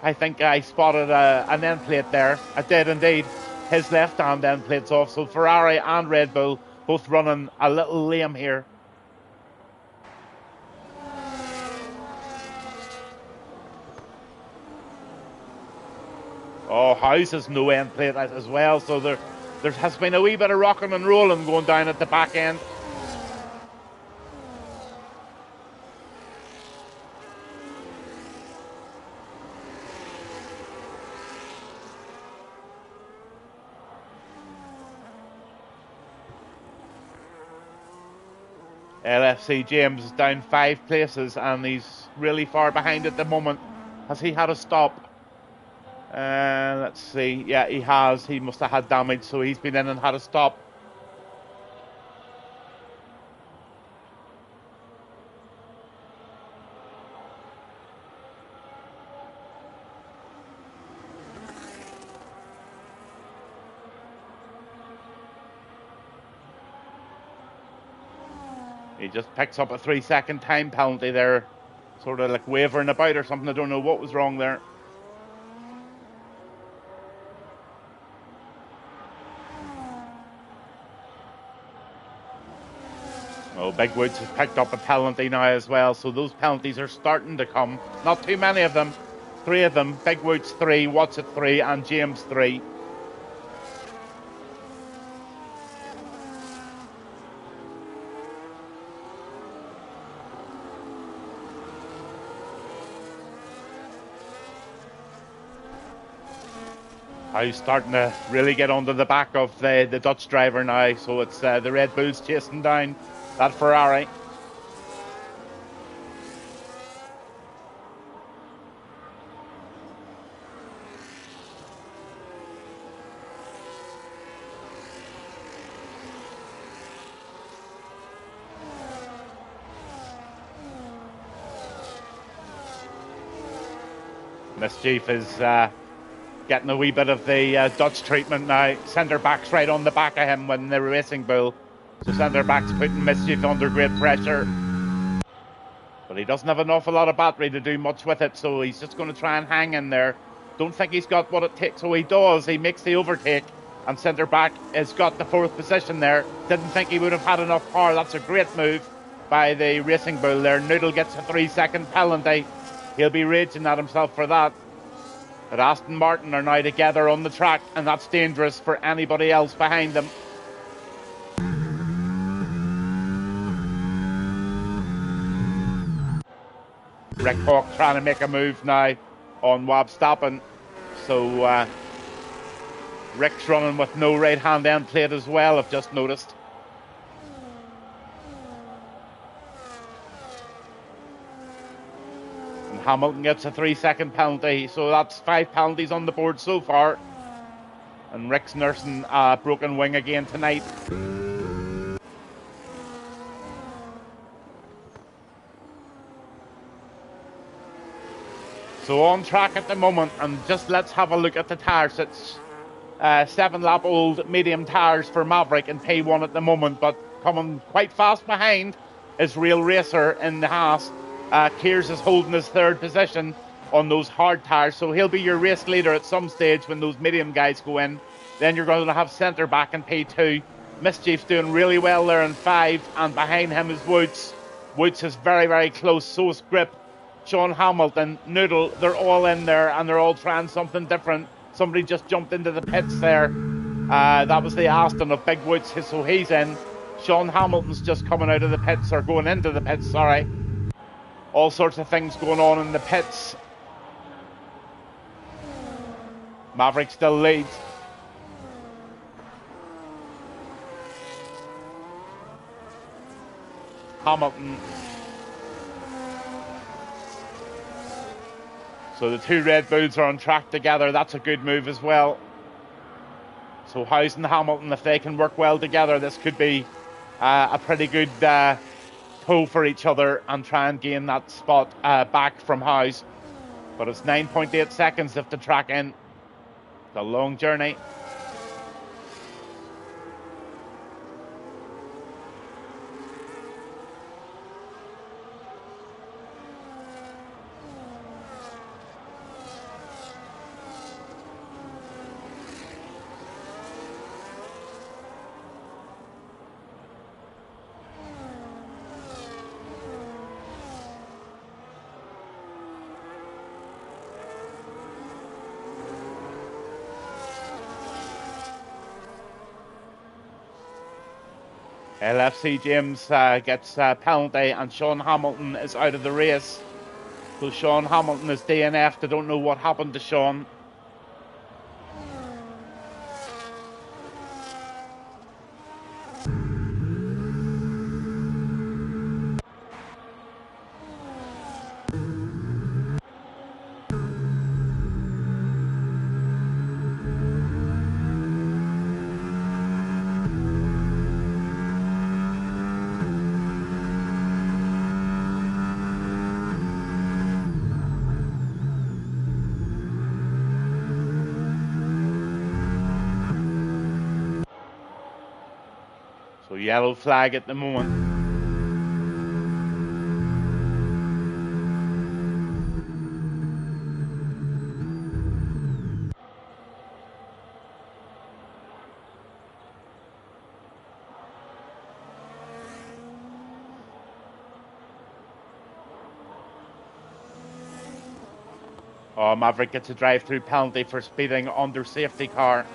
Speaker 2: I think I spotted a nameplate there. I did indeed. His left-hand nameplate's off, so Ferrari and Red Bull both running a little lame here. Oh, House has no end plate as well, so there has been a wee bit of rocking and rolling going down at the back end. LFC James is down 5 places, and he's really far behind at the moment. Has he had a stop? Let's see. Yeah, he has. He must have had damage, so he's been in and had a stop. He just picks up a 3-second time penalty there, sort of like wavering about or something. I don't know what was wrong there. Oh, Big Woods has picked up a penalty now as well, so those penalties are starting to come. Not too many of them. 3 of them. Big Woods 3, Watson 3, and James 3. He's starting to really get under the back of the Dutch driver now, so it's the Red Bulls chasing down that Ferrari. Mischief is getting a wee bit of the Dutch treatment now. Centre back's right on the back of him when they're racing Bull. So centre back's putting Mischief under great pressure. But he doesn't have an awful lot of battery to do much with it, so he's just going to try and hang in there. Don't think he's got what it takes. Oh, he does. He makes the overtake, and centre back has got the 4th position there. Didn't think he would have had enough power. That's a great move by the Racing Bull there. Noodle gets a 3-second penalty. He'll be raging at himself for that. But Aston Martin are now together on the track, and that's dangerous for anybody else behind them. Rick Hawk trying to make a move now on Wabstappen. So Rick's running with no right-hand end plate as well, I've just noticed. And Hamilton gets a 3-second penalty, so that's 5 penalties on the board so far. And Rick's nursing a broken wing again tonight. So on track at the moment, and just let's have a look at the tyres. It's 7-lap-old medium tyres for Maverick in P1 at the moment, but coming quite fast behind is Real Racer in the Haas. Kears is holding his 3rd position on those hard tyres, so he'll be your race leader at some stage when those medium guys go in. Then you're going to have centre back in P2. Mischief's doing really well there in 5, and behind him is Woods. Woods is very, very close, so is Grip. Sean Hamilton, Noodle, they're all in there, and they're all trying something different. Somebody just jumped into the pits there. That was the Aston of Big Woods, so he's in. Sean Hamilton's just coming out of the pits, or going into the pits, sorry. All sorts of things going on in the pits. Maverick still leads. Hamilton. So the 2 Red Bulls are on track together. That's a good move as well. So Howes and Hamilton, if they can work well together, this could be a pretty good pull for each other and try and gain that spot back from Howes. But it's 9.8 seconds if the track in. It's a long journey. LFC James gets a penalty, and Sean Hamilton is out of the race. So Sean Hamilton is DNF'd. I don't know what happened to Sean. So yellow flag at the moment. Oh, Maverick gets a drive-through penalty for speeding under safety car.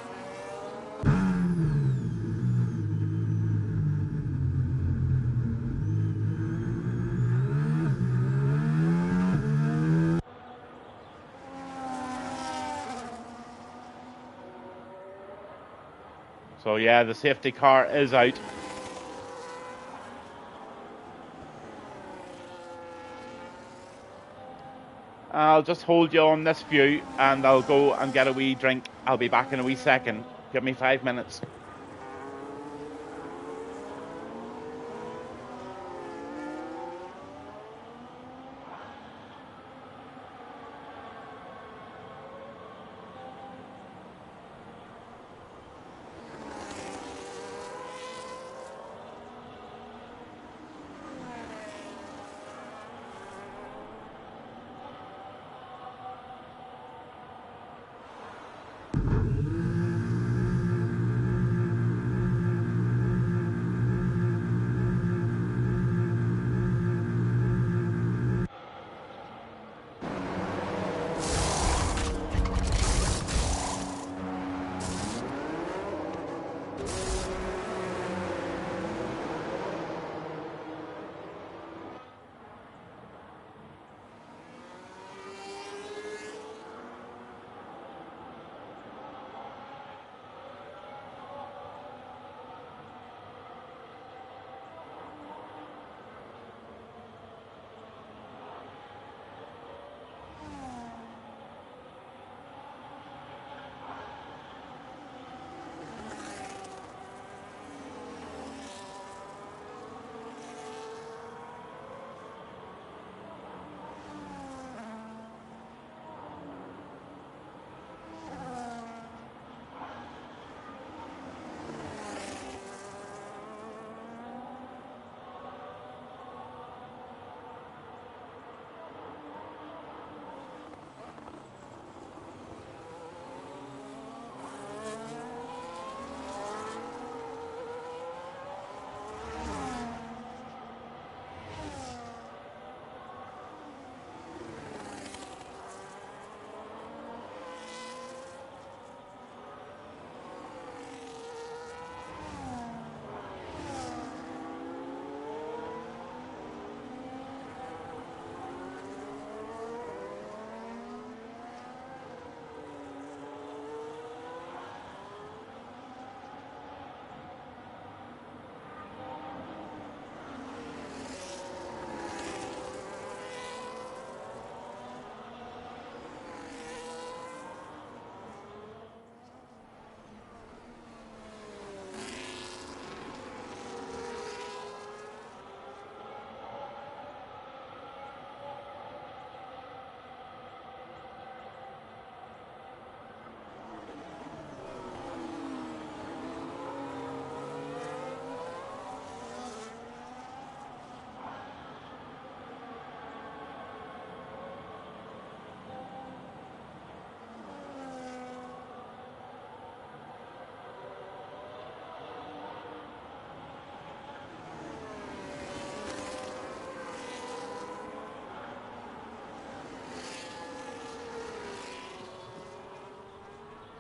Speaker 2: So yeah, the safety car is out. I'll just hold you on this view and I'll go and get a wee drink. I'll be back in a wee second. Give me 5 minutes.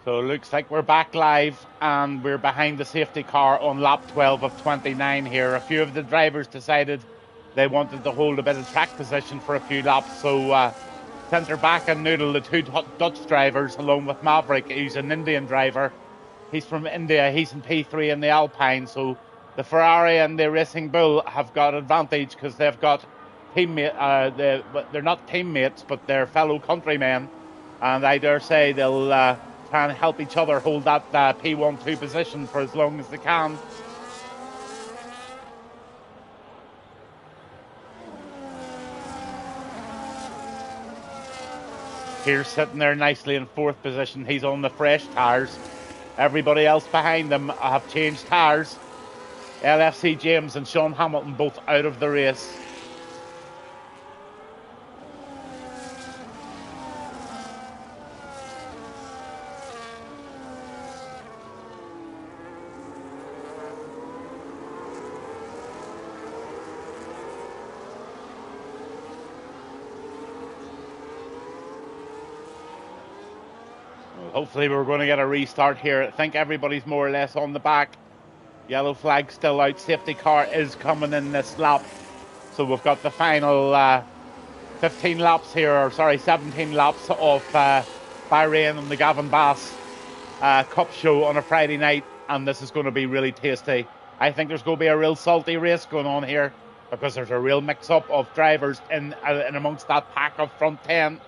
Speaker 2: So it looks like we're back live and we're behind the safety car on lap 12 of 29 here. A few of the drivers decided they wanted to hold a bit of track position for a few laps. So centre back and Noodle, the two Dutch drivers, along with Maverick, who's an Indian driver. He's from India. He's in P3 in the Alpine. So the Ferrari and the Racing Bull have got advantage because they've got teammate. They're not teammates, but they're fellow countrymen. And I dare say they'll try and help each other hold that P1-2 position for as long as they can. Here's sitting there nicely in fourth position. He's on the fresh tyres. Everybody else behind them have changed tyres. LFC James and Sean Hamilton both out of the race. Hopefully we're going to get a restart here. I think everybody's more or less on the back. Yellow flag still out. Safety car is coming in this lap. So we've got the final 17 laps of Bahrain and the Gavinbass Cup show on a Friday night. And this is going to be really tasty. I think there's going to be a real salty race going on here because there's a real mix-up of drivers in amongst that pack of front 10.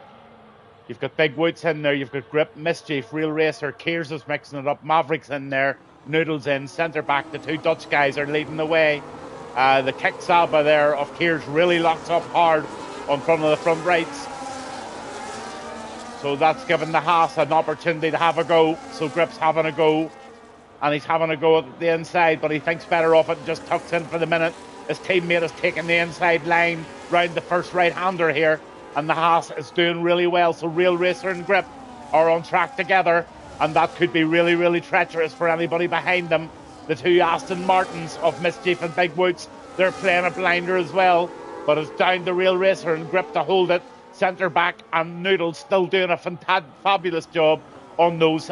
Speaker 2: You've got Big Woods in there, you've got Grip, Mischief, Real Racer, Kears is mixing it up, Maverick's in there, Noodles in, centre back, the two Dutch guys are leading the way. The kick Saba there of Kears really locks up hard on front of the front rights. So that's given the Haas an opportunity to have a go. So Grip's having a go, and he's having a go at the inside, but he thinks better of it and just tucks in for the minute. His teammate is taking the inside line round the first right-hander here. And the Haas is doing really well. So Real Racer and Grip are on track together. and that could be really, really treacherous for anybody behind them. The two Aston Martins of Mischief and Big Woods, they're playing a blinder as well, but it's down to Real Racer and Grip to hold it. Centre back and Noodles still doing a fabulous job on those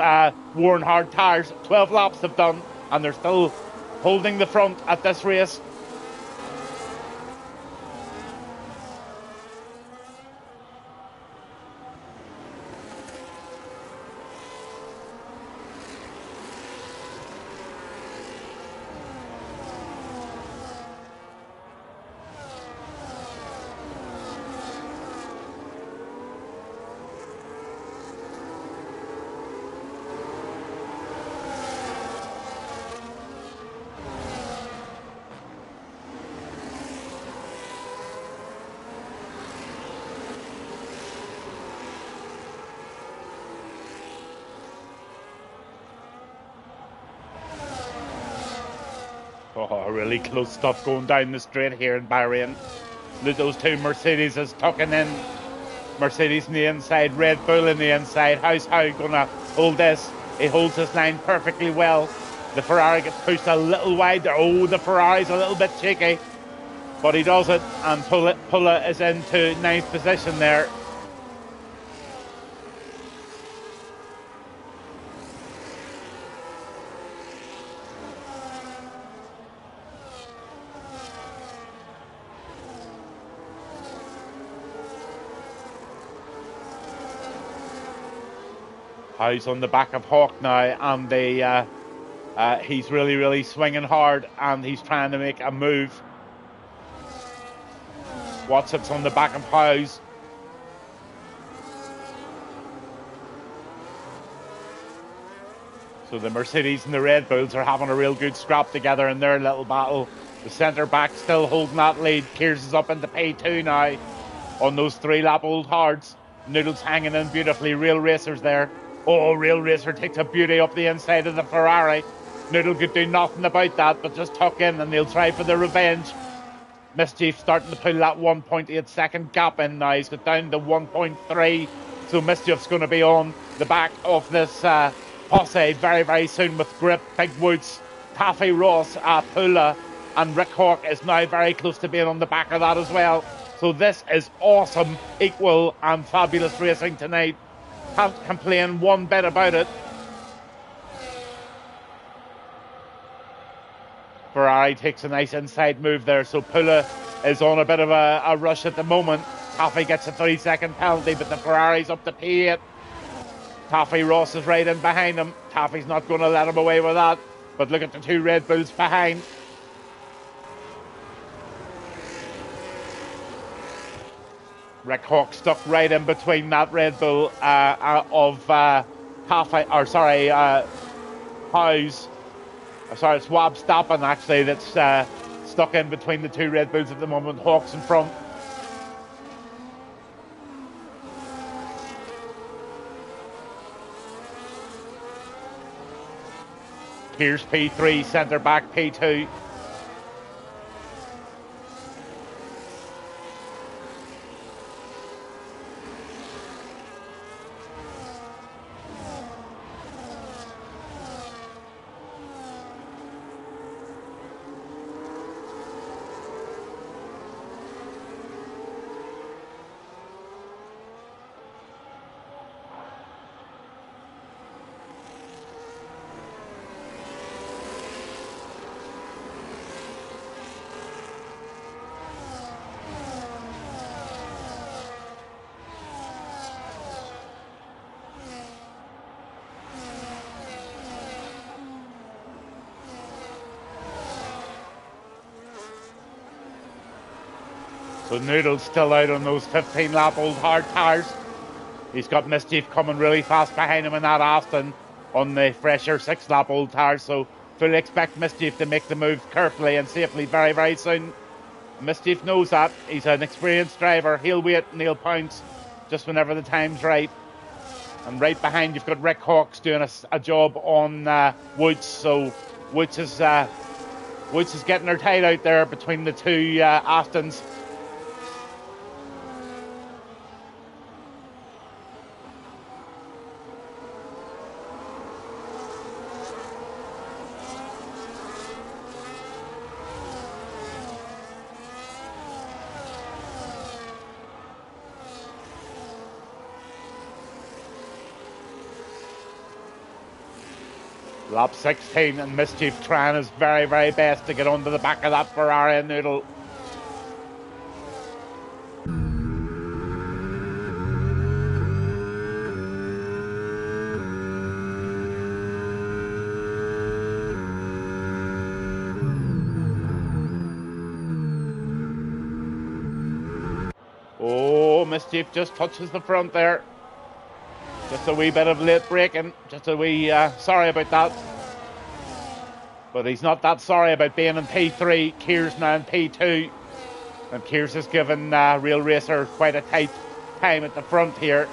Speaker 2: worn hard tyres. 12 laps they've done, and they're still holding the front at this race. Oh, really close stuff going down the straight here in Bahrain. Those two Mercedes is tucking in. Mercedes on the inside, Red Bull on the inside. How's Howe going to hold this? He holds his line perfectly well. The Ferrari gets pushed a little wide there. Oh, the Ferrari's a little bit shaky, but he does it, and Pulla is into 9th position there. Howe's on the back of Hawk now, and he's really, really swinging hard, and he's trying to make a move. Watson's on the back of Howe's. So the Mercedes and the Red Bulls are having a real good scrap together in their little battle. The centre back still holding that lead. Kears is up into P2 now on those 3-lap old hards. Noodles hanging in beautifully. Real Racers there. Oh, Real Racer takes a beauty up the inside of the Ferrari. Noodle could do nothing about that, but just tuck in and they'll try for the revenge. Mischief starting to pull that 1.8 second gap in now. He's got down to 1.3. So Mischief's going to be on the back of this posse very, very soon with Grip, Big Woods, Taffy Ross, Pula, and Rick Hawk is now very close to being on the back of that as well. So this is awesome, equal and fabulous racing tonight. Can't complain one bit about it. Ferrari takes a nice inside move there, so Pula is on a bit of a rush at the moment. Taffy gets a 3-second penalty, but the Ferrari's up to P8. Taffy Ross is right in behind him. Taffy's not going to let him away with that, but look at the two Red Bulls behind. Rick Hawk stuck right in between that Red Bull of Taffy, or sorry, Howe's. Sorry, it's Wab Stappen actually that's stuck in between the two Red Bulls at the moment. Hawk's in front. Here's P3, centre back P2. So Noodle's still out on those 15-lap old hard tyres. He's got Mischief coming really fast behind him in that Aston on the fresher 6-lap old tyres. So fully expect Mischief to make the move carefully and safely very, very soon. Mischief knows that. He's an experienced driver. He'll wait and he'll pounce just whenever the time's right. And right behind you've got Rick Hawks doing a job on Woods. So Woods is getting her tied out there between the two Astons. Lap 16, and Mischief trying his very, very best to get onto the back of that Ferrari Noodle. Oh, Mischief just touches the front there. Just a wee bit of late braking. Just a wee, sorry about that. But he's not that sorry about being in P3. Keir's now in P2. And Keir's has given Real Racer quite a tight time at the front here.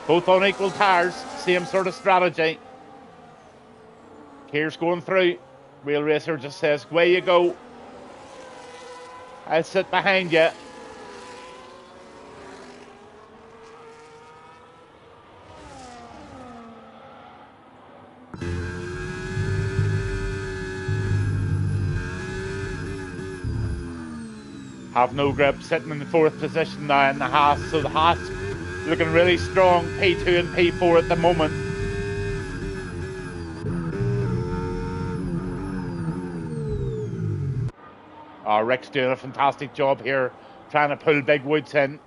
Speaker 2: Both on equal tires. Same sort of strategy. Keir's going through. Real Racer just says, away you go. I'll sit behind you. Have no grip, sitting in the 4th position now in the Haas. So the Haas looking really strong, P2 and P4 at the moment. Rick's doing a fantastic job here, trying to pull Big Woods in.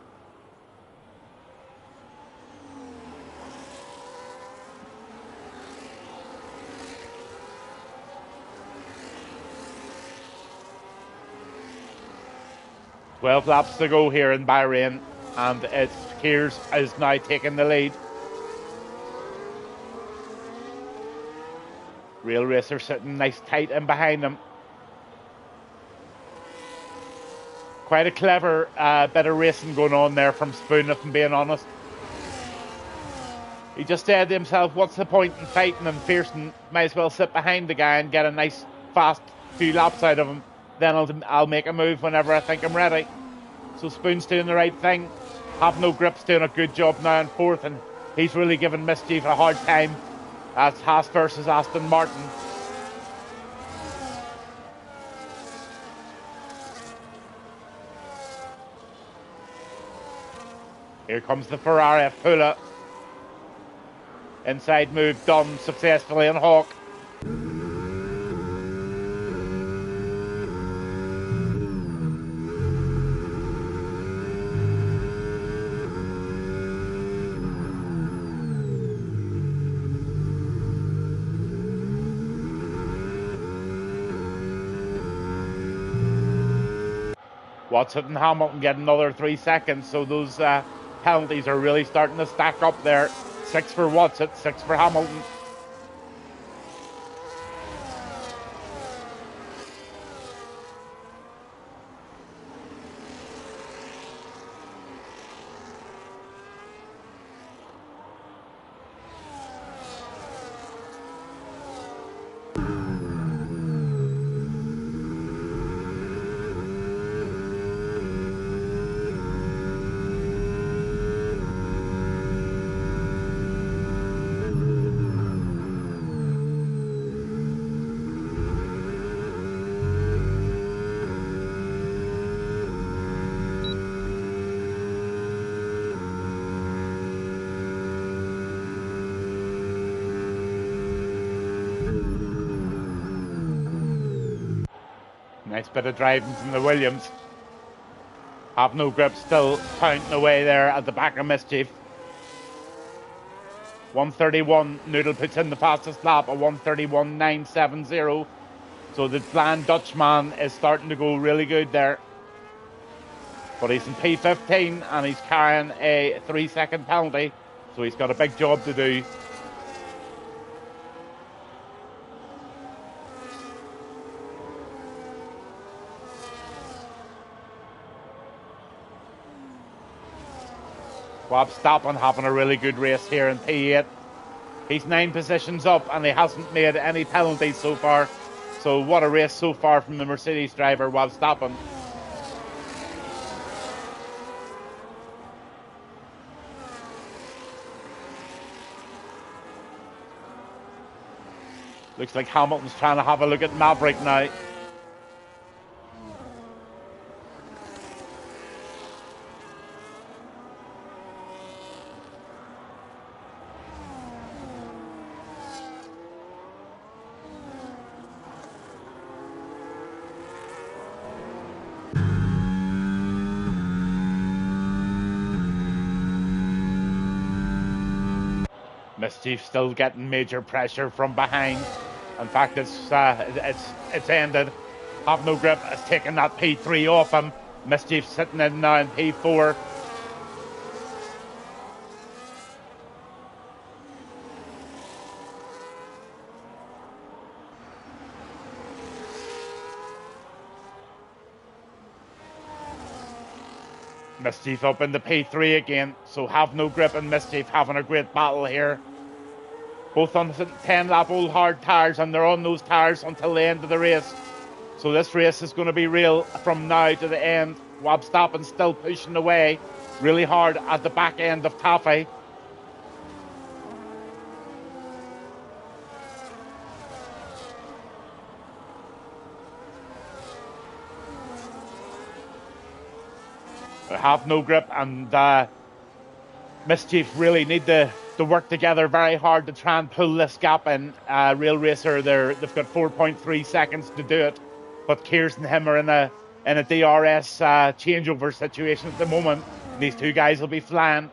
Speaker 2: "12 laps to go here in Bahrain, and it's Keir's is now taking the lead. Real Racer sitting nice tight in behind him. Quite a clever bit of racing going on there from Spoon, if I'm being honest. He just said to himself, what's the point in fighting and fearsome? Might as well sit behind the guy and get a nice fast few laps out of him. Then I'll make a move whenever I think I'm ready. So Spoon's doing the right thing. Have no grip's doing a good job now in 4th, and he's really giving Mischief a hard time. That's Haas versus Aston Martin. Here comes the Ferrari of Pula. Inside move done successfully on Hawk. Watson and Hamilton get another 3 seconds, so those penalties are really starting to stack up there. 6 for Watson, 6 for Hamilton. Nice bit of driving from the Williams. Have no grip, still pounding away there at the back of Mischief. 131, Noodle puts in the fastest lap, a 131.970. So the bland Dutchman is starting to go really good there. But he's in P15 and he's carrying a 3-second penalty. So he's got a big job to do. Bob Stappen having a really good race here in P8. He's 9 positions up and he hasn't made any penalties so far. So what a race so far from the Mercedes driver, Bob Stappen. Looks like Hamilton's trying to have a look at Maverick now. Mischief still getting major pressure from behind. In fact, it's ended. Have No Grip has taken that P3 off him. Mischief sitting in now in P4. Mischief up into P3 again, so Have No Grip and Mischief having a great battle here. Both on 10-lap old hard tyres, and they're on those tyres until the end of the race. So this race is going to be real from now to the end. Wabstappen still pushing away really hard at the back end of Taffy. Have No Grip and Mischief really need to work together very hard to try and pull this gap in. Real Racer, they've got 4.3 seconds to do it, but Kears and him are in a DRS changeover situation at the moment. These two guys will be flying.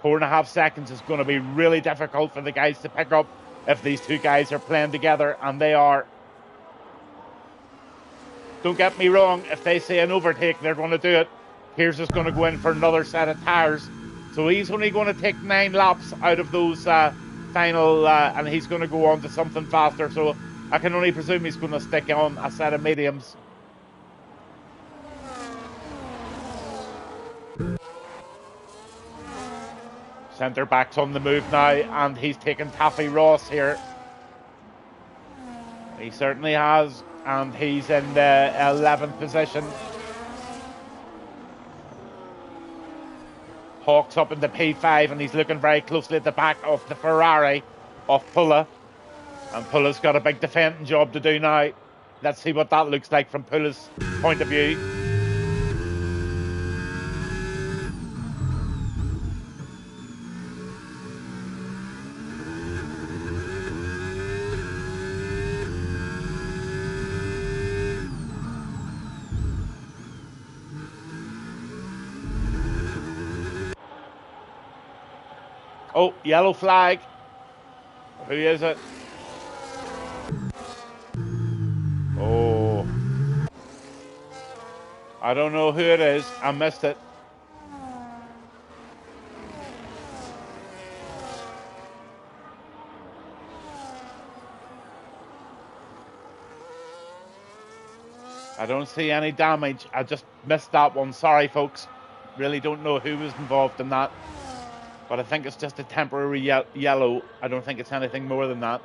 Speaker 2: 4.5 seconds is going to be really difficult for the guys to pick up if these two guys are playing together, and they are. Don't get me wrong, if they say an overtake, they're going to do it. Kears is going to go in for another set of tyres. So he's only going to take 9 laps out of those final, and he's going to go on to something faster. So I can only presume he's going to stick on a set of mediums. Centre back's on the move now, and he's taken Taffy Ross here. He certainly has, and he's in the 11th position. Hawk's up into P5, and he's looking very closely at the back of the Ferrari of Pulla. And Pulla's got a big defending job to do now. Let's see what that looks like from Pulla's point of view. Oh, yellow flag. Who is it? Oh. I don't know who it is. I missed it. I don't see any damage. I just missed that one. Sorry, folks. Really don't know who was involved in that. But I think it's just a temporary yellow. I don't think it's anything more than that.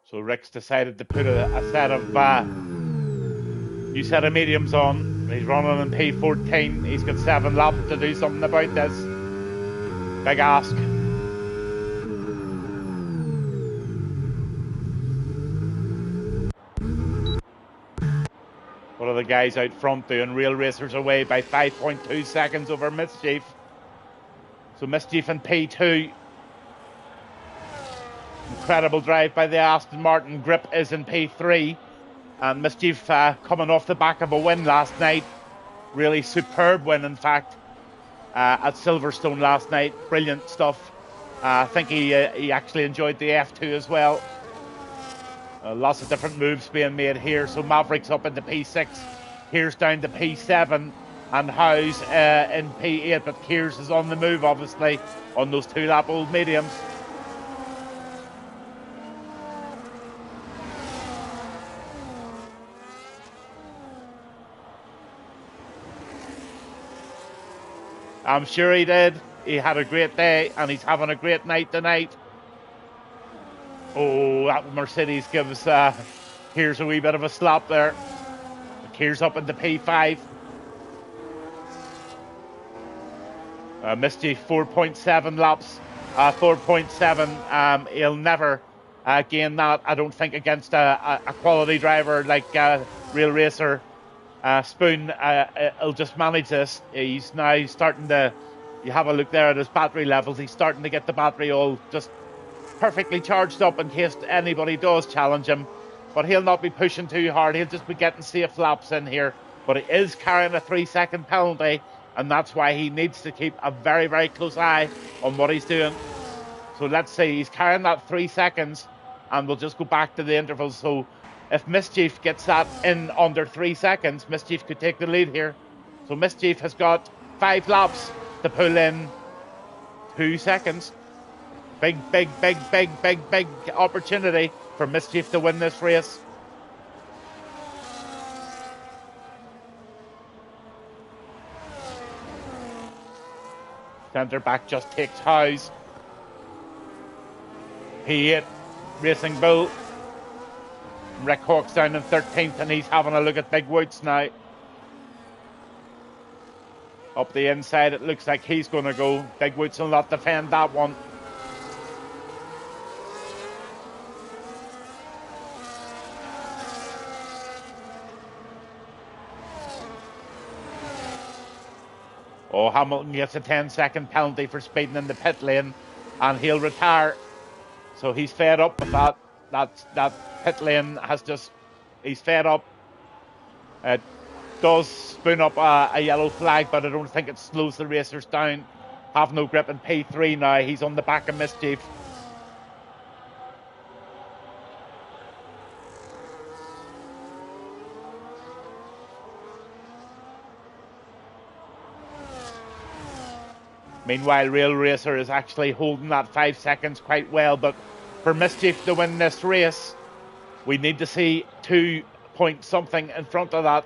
Speaker 2: So Rick's decided to put a set of new set of mediums on. He's running in P14. He's got 7 laps to do something about this. Big ask. What are the guys out front doing? Real Racers away by 5.2 seconds over Mischief. So Mischief in P2. Incredible drive by the Aston Martin. Grip is in P3. And Mischief coming off the back of a win last night. Really superb win, in fact, at Silverstone last night. Brilliant stuff. I think he actually enjoyed the F2 as well. Lots of different moves being made here. So Maverick's up into P6. Here's down to P7. and Howes in P8, but Kears is on the move, obviously, on those 2-lap old mediums. I'm sure he did. He had a great day, and he's having a great night tonight. Oh, that Mercedes gives Kears a wee bit of a slap there. Kears up into P5. Mischief 4.7 laps, 4.7. He'll never gain that, I don't think, against a quality driver like Real Racer. Spoon, he'll just manage this. He's now starting to, you have a look there at his battery levels, he's starting to get the battery all just perfectly charged up in case anybody does challenge him. But he'll not be pushing too hard, he'll just be getting safe laps in here. But he is carrying a 3-second penalty, and that's why he needs to keep a very, very close eye on what he's doing. So let's say he's carrying that 3 seconds, and we'll just go back to the intervals. So if Mischief gets that in under 3 seconds, Mischief could take the lead here. So Mischief has got 5 laps to pull in 2 seconds. Big opportunity for Mischief to win this race. Centre back just takes Howes. P8, Racing Bull. Rick Hawk's down in 13th, and he's having a look at Big Woods now. Up the inside, it looks like he's going to go. Big Woods will not defend that one. Oh, Hamilton gets a 10-second penalty for speeding in the pit lane, and he'll retire. So he's fed up with that. That pit lane has just, he's fed up. It does spoon up a yellow flag, but I don't think it slows the racers down. Have no grip in P3 now. He's on the back of Mischief. Meanwhile, Real Racer is actually holding that 5 seconds quite well, but for Mischief to win this race, we need to see 2 point something in front of that.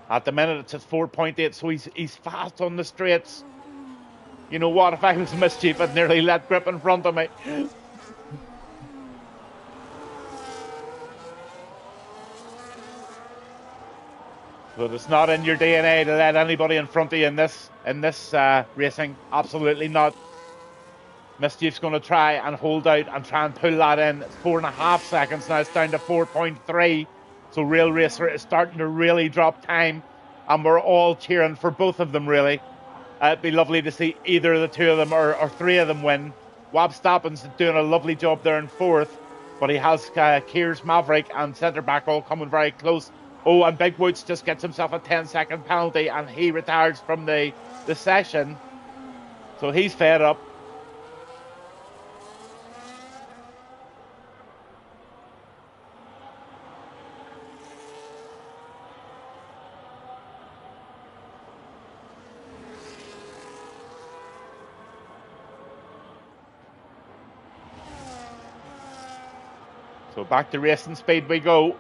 Speaker 2: At the minute, it's at 4.8, so he's fast on the straights. You know what, if I was Mischief, I'd nearly let grip in front of me. But it's not in your DNA to let anybody in front of you in this racing. Absolutely not. Mischief's going to try and hold out and try and pull that in. It's 4.5 seconds now. It's down to 4.3. So Real Racer is starting to really drop time, and we're all cheering for both of them, really. It'd be lovely to see either of the two of them or three of them win. Wab Stappen's doing a lovely job there in 4th, but he has Kears, Maverick and centre back all coming very close. Oh, and Big Woods just gets himself a 10-second penalty, and he retires from the session. So he's fed up. So back to racing speed we go.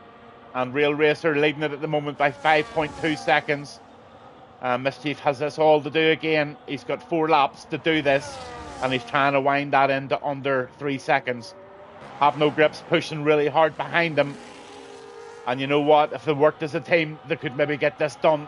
Speaker 2: And Real Racer leading it at the moment by 5.2 seconds. Mischief has this all to do again. He's got 4 laps to do this, and he's trying to wind that into under 3 seconds. Have no grips, pushing really hard behind him. And you know what? If they worked as a team, they could maybe get this done.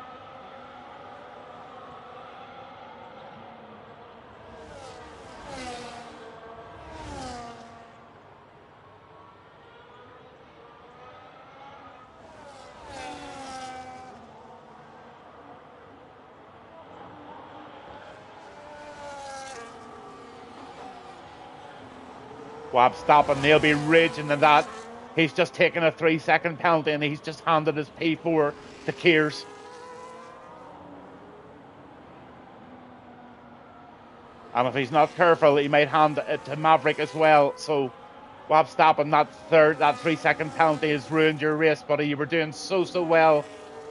Speaker 2: Wab stopping, they'll be raging in that. He's just taken a 3-second penalty, and he's just handed his P4 to Kears. And if he's not careful, he might hand it to Maverick as well. So Wab stopping that 3-second penalty has ruined your race, buddy. You were doing so well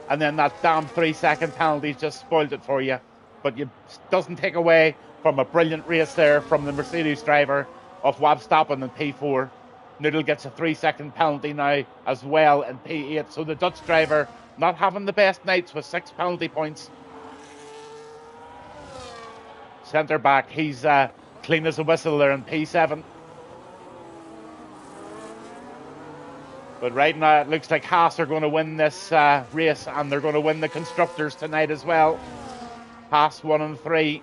Speaker 2: and then that damn 3-second penalty just spoiled it for you. But it doesn't take away from a brilliant race there from the Mercedes driver of Verstappen in P4. Noodle gets a 3-second penalty now as well in P8. So the Dutch driver not having the best nights with 6 penalty points. Centre back, he's clean as a whistle there in P7. But right now it looks like Haas are going to win this race, and they're going to win the Constructors tonight as well. Haas 1 and 3.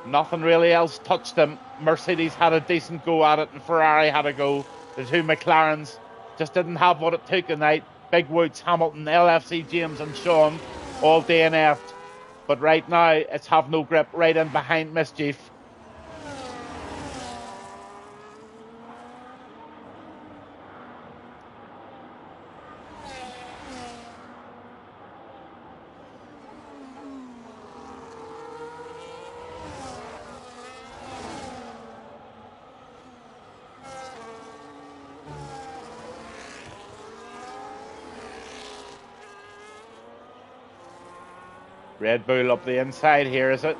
Speaker 2: Nothing really else touched them. Mercedes had a decent go at it, and Ferrari had a go. The two McLarens just didn't have what it took tonight. Big Woods, Hamilton, LFC, James and Sean all DNF'd. But right now, it's have no grip right in behind Mischief. Red Bull up the inside here, is it?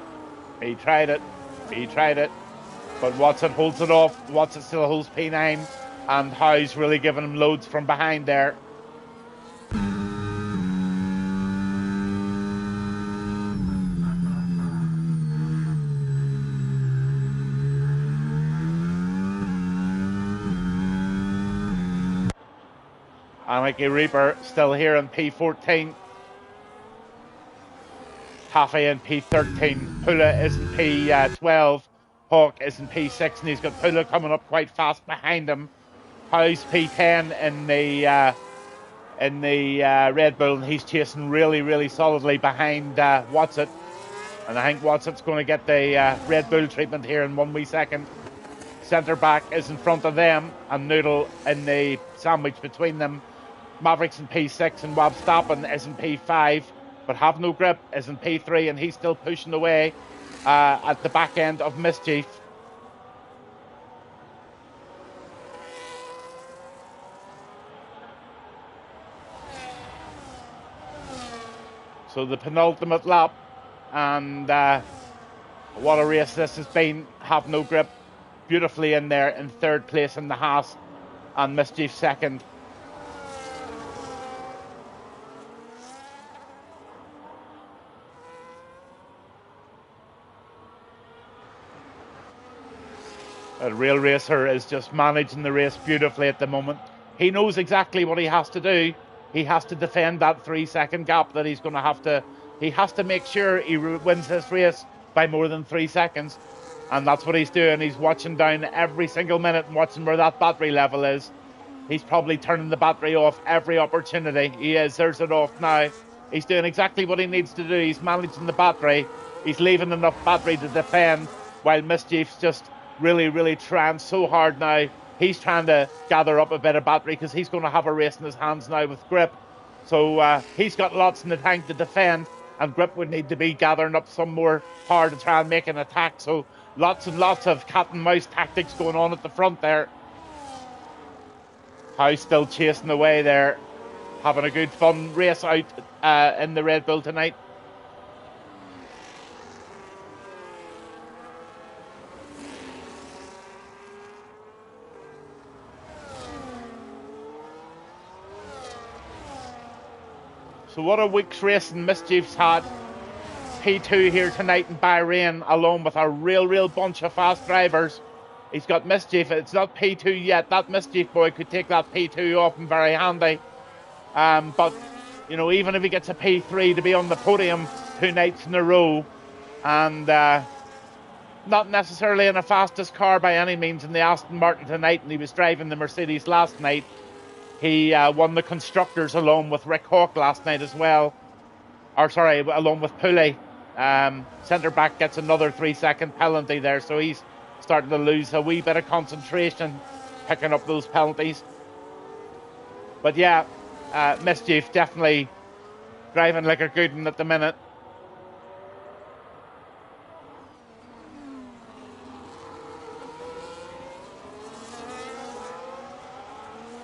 Speaker 2: He tried it. He tried it. But Watson holds it off. Watson still holds P9. And Howe's really giving him loads from behind there. Anarchy Reaper still here in P14. Taffy in P13. Pula is in P12. Hawk is in P6, and he's got Pula coming up quite fast behind him. Howe's P10 in the Red Bull, and he's chasing really, really solidly behind Watson. And I think Watson's going to get the Red Bull treatment here in 1 wee second. Centre back is in front of them, and Noodle in the sandwich between them. Mavericks in P6, and Verstappen is in P5. But Have No Grip is in P3, and he's still pushing away at the back end of Mischief. So the penultimate lap, and what a race this has been. Have No Grip beautifully in there in third place in the Haas, and Mischief second. A real racer is just managing the race beautifully at the moment. He knows exactly what he has to do. He has to defend that 3-second gap that he's going to have to. He has to make sure he wins this race by more than 3 seconds. And that's what he's doing. He's watching down every single minute and watching where that battery level is. He's probably turning the battery off every opportunity. He is. There's it off now. He's doing exactly what he needs to do. He's managing the battery. He's leaving enough battery to defend, while Mischief's just really, really trying so hard now. He's trying to gather up a bit of battery because he's going to have a race in his hands now with Grip. So he's got lots in the tank to defend, and Grip would need to be gathering up some more power to try and make an attack. So lots and lots of cat and mouse tactics going on at the front there. Howe's still chasing away there, having a good fun race out in the Red Bull tonight. So what a week's racing Mischief's had. P2 here tonight in Bahrain, along with a real bunch of fast drivers. He's got Mischief. It's not P2 yet. That Mischief boy could take that P2 off him very handy. But, you know, even if he gets a P3 to be on the podium 2 nights in a row, and not necessarily in a fastest car by any means in the Aston Martin tonight, and he was driving the Mercedes last night. He won the Constructors along with Rick Hawk last night as well. Or sorry, along with Poulet. Centre back gets another 3-second penalty there, so he's starting to lose a wee bit of concentration picking up those penalties. But yeah, Mischief definitely driving like a good one at the minute.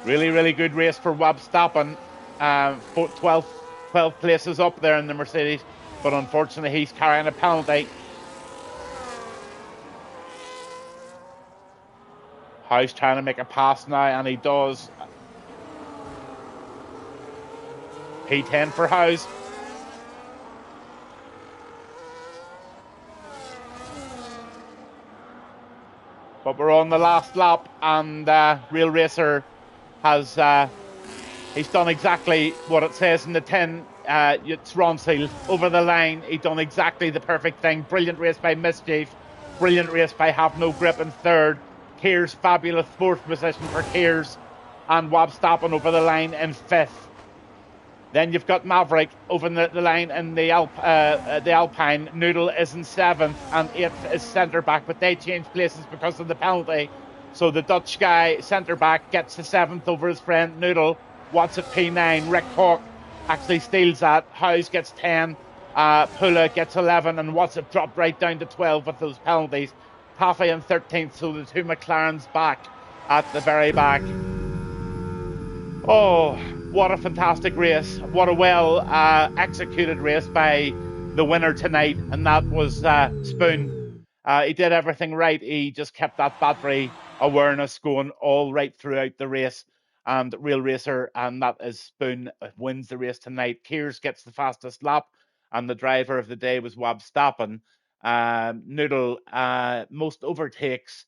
Speaker 2: Really good race for Verstappen. 12 places up there in the Mercedes, but unfortunately he's carrying a penalty. House trying to make a pass now, and he does. P10 for House. But we're on the last lap, and Real Racer has he's done exactly what it says in the tin. It's Ronseal over the line. He done exactly the perfect thing. Brilliant race by Mischief. Brilliant race by Have No Grip in third. Kears, fabulous fourth position for Kears. And Wab Stappen over the line in fifth. Then you've got Maverick over the line in the Alpine. Noodle is in seventh, and eighth is centre back, but they change places because of the penalty. So the Dutch guy, centre back, gets the seventh over his friend Noodle. Watts at P9. Rick Hawk actually steals that. Howes gets 10. Pula gets 11, and Watts have dropped right down to 12 with those penalties. Taffy in 13th, so the two McLarens back at the very back. Oh, what a fantastic race. What a well executed race by the winner tonight, and that was Spoon. He did everything right. He just kept that battery awareness going all right throughout the race. And Real Racer, and that is Spoon, wins the race tonight. Kears gets the fastest lap, and the driver of the day was Wab Stappen. Noodle, most overtakes.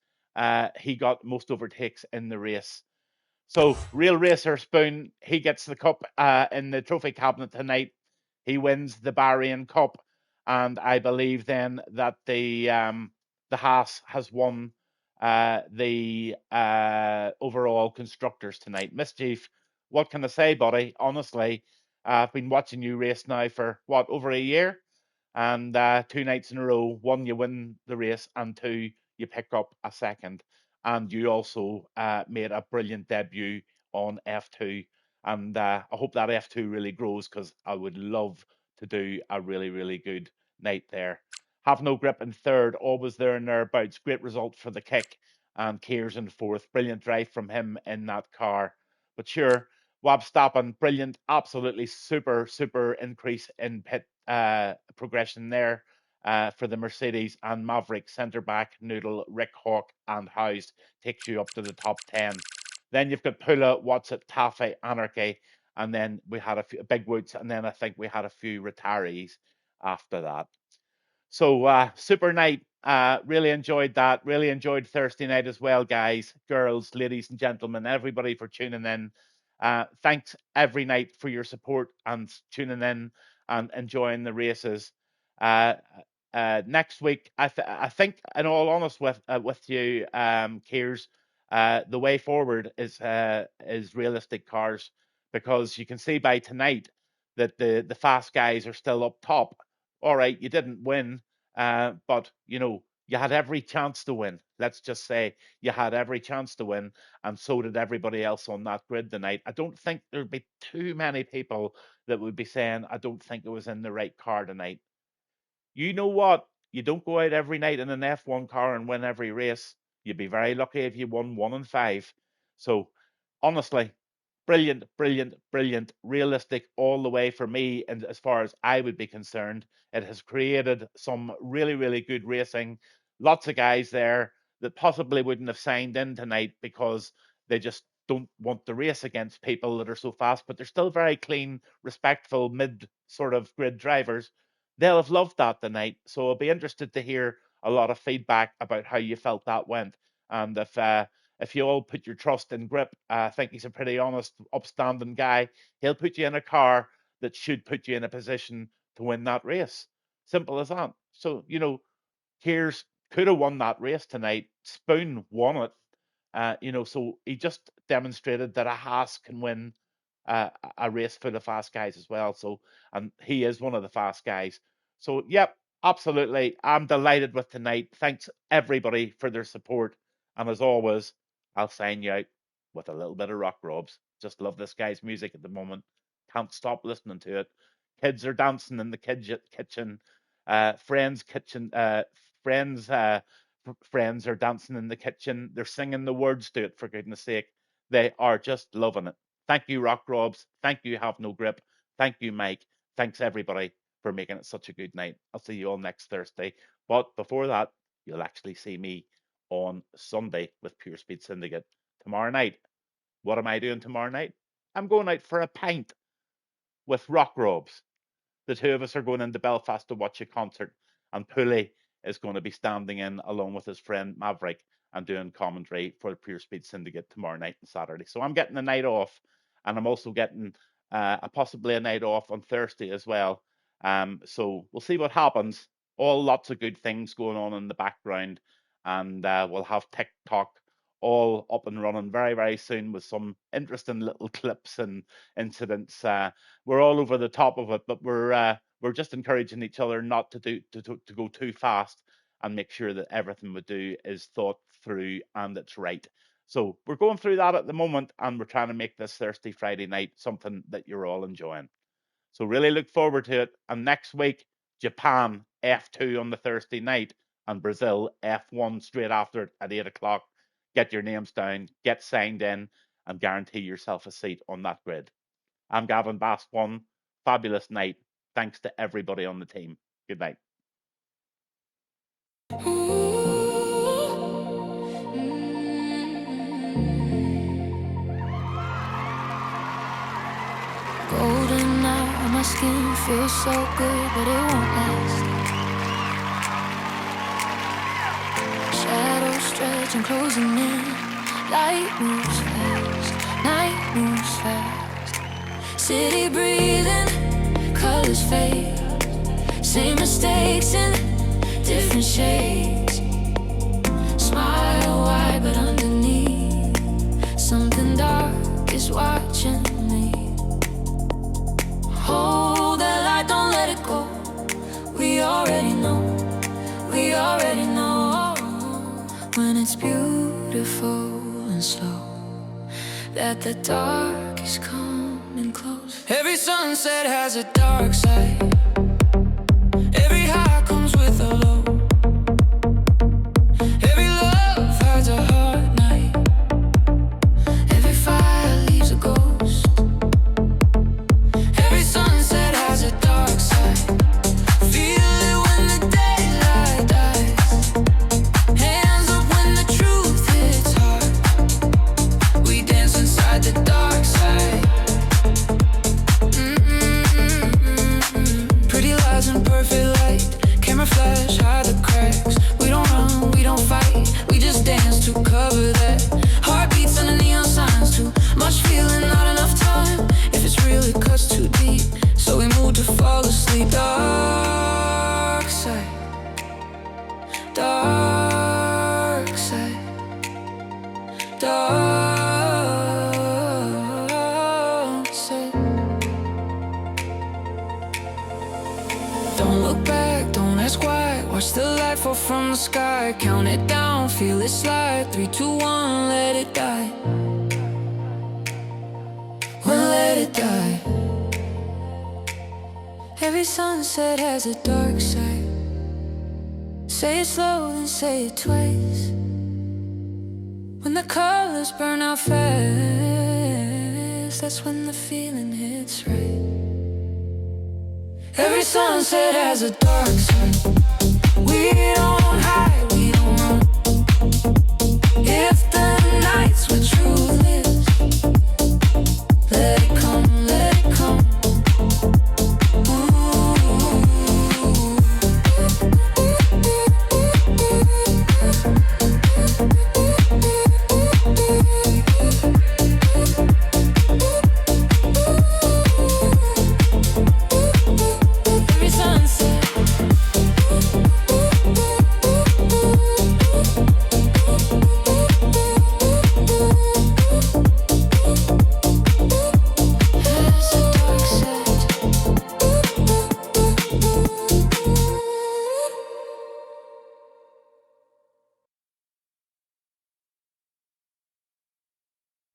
Speaker 2: He got most overtakes in the race. So, Real Racer Spoon, he gets the cup in the trophy cabinet tonight. He wins the Bahrain Cup, and I believe then that the Haas has won the overall constructors tonight. Mischief, what can I say, buddy? Honestly, I've been watching you race now for what, over a year, and 2 nights in a row. One, you win the race, and 2, you pick up a second. And you also made a brilliant debut on F2. And I hope that F2 really grows, because I would love to do a really, really good night there. Have No Grip in third, always there and thereabouts. Great result for the kick. And Kears in fourth. Brilliant drive from him in that car. But sure, Wab Stappen, brilliant, absolutely super, super increase in pit progression there. For the Mercedes, and Maverick, centre back, Noodle, Rick Hawk, and House takes you up to the top 10. Then you've got Pula, Watson, Taffy, Anarchy, and then we had a few big woods, and then I think we had a few retirees after that. So super night. Really enjoyed that. Really enjoyed Thursday night as well, guys, girls, ladies and gentlemen, everybody for tuning in. Thanks every night for your support and tuning in and enjoying the races. Next week, I think, in all honest with you, Kears, the way forward is realistic cars, because you can see by tonight that the fast guys are still up top. All right, you didn't win, but you had every chance to win. Let's just say you had every chance to win, and so did everybody else on that grid tonight. I don't think there'd be too many people that would be saying, I don't think it was in the right car tonight. You know what? You don't go out every night in an F1 car and win every race. You'd be very lucky if you won 1 and 5. So, honestly, brilliant, brilliant, brilliant, realistic all the way for me. And as far as I would be concerned, it has created some really, really good racing. Lots of guys there that possibly wouldn't have signed in tonight because they just don't want to race against people that are so fast, but they're still very clean, respectful, mid sort of grid drivers. They'll have loved that tonight. So I'll be interested to hear a lot of feedback about how you felt that went. And if you all put your trust in Grip, I think he's a pretty honest, upstanding guy. He'll put you in a car that should put you in a position to win that race. Simple as that. So, Kears could have won that race tonight. Spoon won it. So he just demonstrated that a Haas can win a race full of fast guys as well. So, and he is one of the fast guys. So, yep, absolutely. I'm delighted with tonight. Thanks everybody for their support. And as always, I'll sign you out with a little bit of Rock Robs. Just love this guy's music at the moment. Can't stop listening to it. Kids are dancing in the kitchen. Friends are dancing in the kitchen. They're singing the words to it, for goodness sake. They are just loving it. Thank you, Rock Robs. Thank you, Have No Grip. Thank you, Mike. Thanks, everybody, for making it such a good night. I'll see you all next Thursday. But before that, you'll actually see me on Sunday with Pure Speed Syndicate. Tomorrow night, what am I doing tomorrow night? I'm going out for a pint with Rock Robs. The two of us are going into Belfast to watch a concert, and Pooley is going to be standing in along with his friend Maverick and doing commentary for the Pure Speed Syndicate tomorrow night and Saturday. So I'm getting a night off, and I'm also getting possibly a night off on Thursday as well. So we'll see what happens. All lots of good things going on in the background, and we'll have TikTok all up and running very, very soon with some interesting little clips and incidents. We're all over the top of it, but we're just encouraging each other not to go too fast and make sure that everything we do is thought through and it's right. So we're going through that at the moment, and we're trying to make this Thursday, Friday night something that you're all enjoying. So really look forward to it. And next week, Japan F2 on the Thursday night and Brazil F1 straight after it at 8 o'clock. Get your names down, get signed in, and guarantee yourself a seat on that grid. I'm Gavinbass1. Fabulous night. Thanks to everybody on the team. Good night.
Speaker 1: Golden now, my skin feels so good, but it won't last. Shadows stretch and closing in. Light moves fast, night moves fast. City breathing, colors fade. Same mistakes in different shades. Smile wide, but underneath something dark is watching me. Hold that light, don't let it go. We already know, we already know. When it's beautiful and slow, that the dark is coming close.
Speaker 3: Every sunset has a dark side. Every high comes with a low. Every love has a hard night.
Speaker 1: Every fire leaves a ghost.
Speaker 3: Every sunset has a dark side. Feel it when the daylight dies. Hands up when the truth hits hard. We dance inside the dark side. Pretty lies and perfect light. Camera flash, hide the cracks. We don't run, we don't fight. We just dance to cover that. Heartbeats and the neon signs. Too much feeling, not enough time. If it's real, it cuts too deep. So we move to fall asleep. Dark side. Dark side. Dark side. Don't look back, don't ask why. Watch the light fall from the sky. Count it down, feel it slide. 3, 2, 1, let it die. Well, let it die.
Speaker 1: Every sunset has a dark side. Say it slow, then say it twice. When the colors burn out fast, that's when the feeling hits right.
Speaker 3: Every sunset has a dark side. We don't hide, we don't run. If the night's where truth is, let it come, let it come.
Speaker 1: Every sunset. Has a dark side.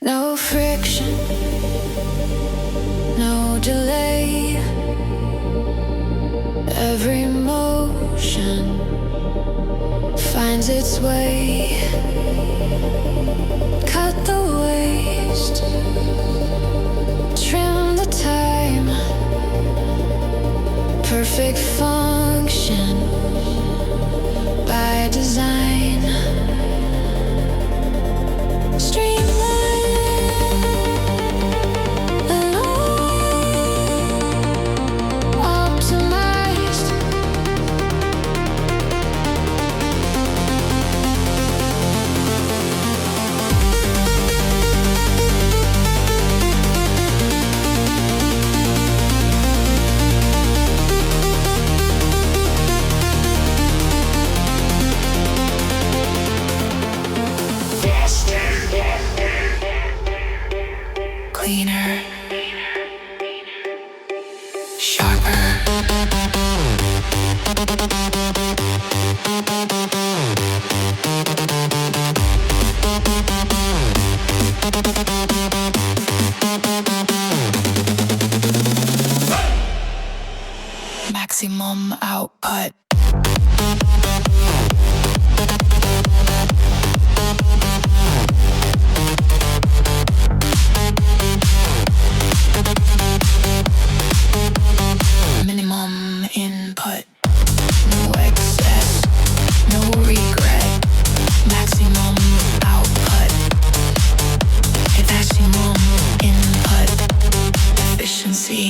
Speaker 1: No friction, no delay. Every motion finds its way. Cut the waste, Maximum output. Minimum input. No excess, no regret. Maximum output. Maximum input. Efficiency.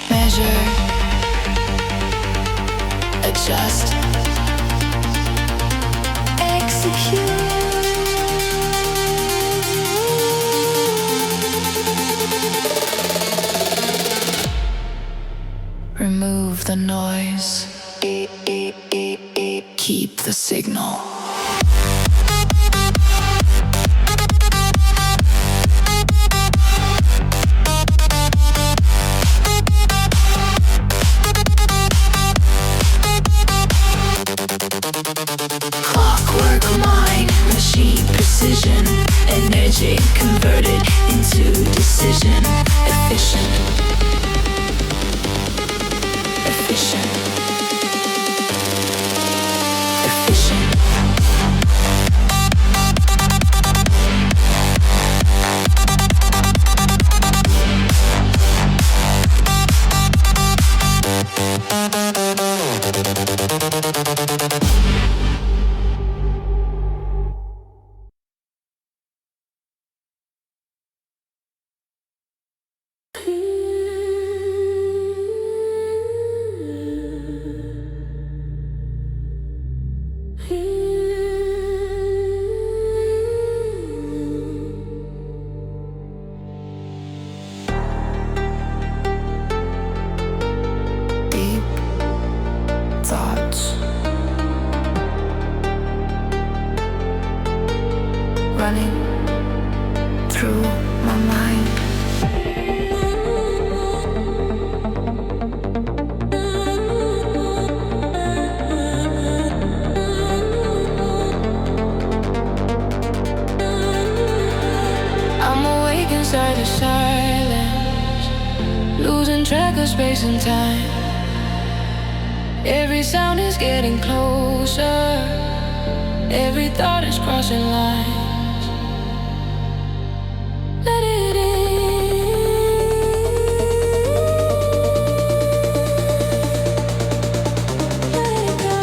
Speaker 1: Measure. Adjust. Execute. Remove the noise. Keep the signal. Clockwork mind, machine precision, energy converted into decision. Efficient. Efficient. Efficient. Deep thoughts running through my mind. I'm awake inside the silence, losing track of space and time. Every sound is getting closer, every thought is crossing lines. Let it in. Let it go.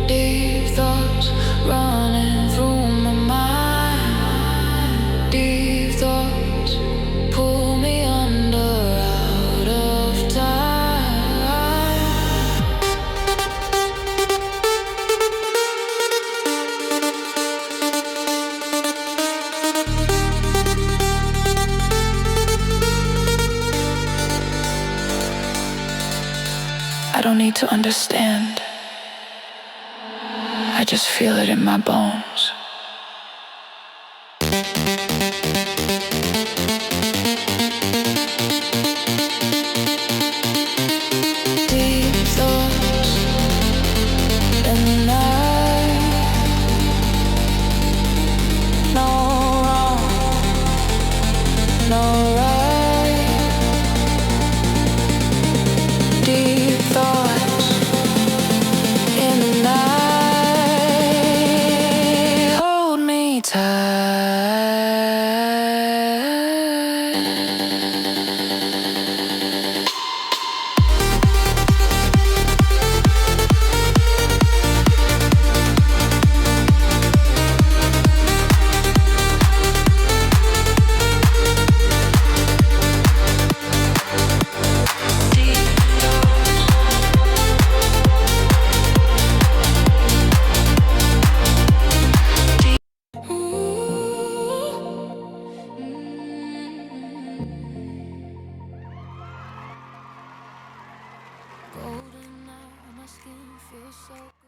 Speaker 1: Deep thoughts running through my mind. Deep thoughts pull me under out of time. I don't need to understand. I just feel it in my bones. Deep thoughts in the night. No wrong, no right. Deep thoughts in the night. so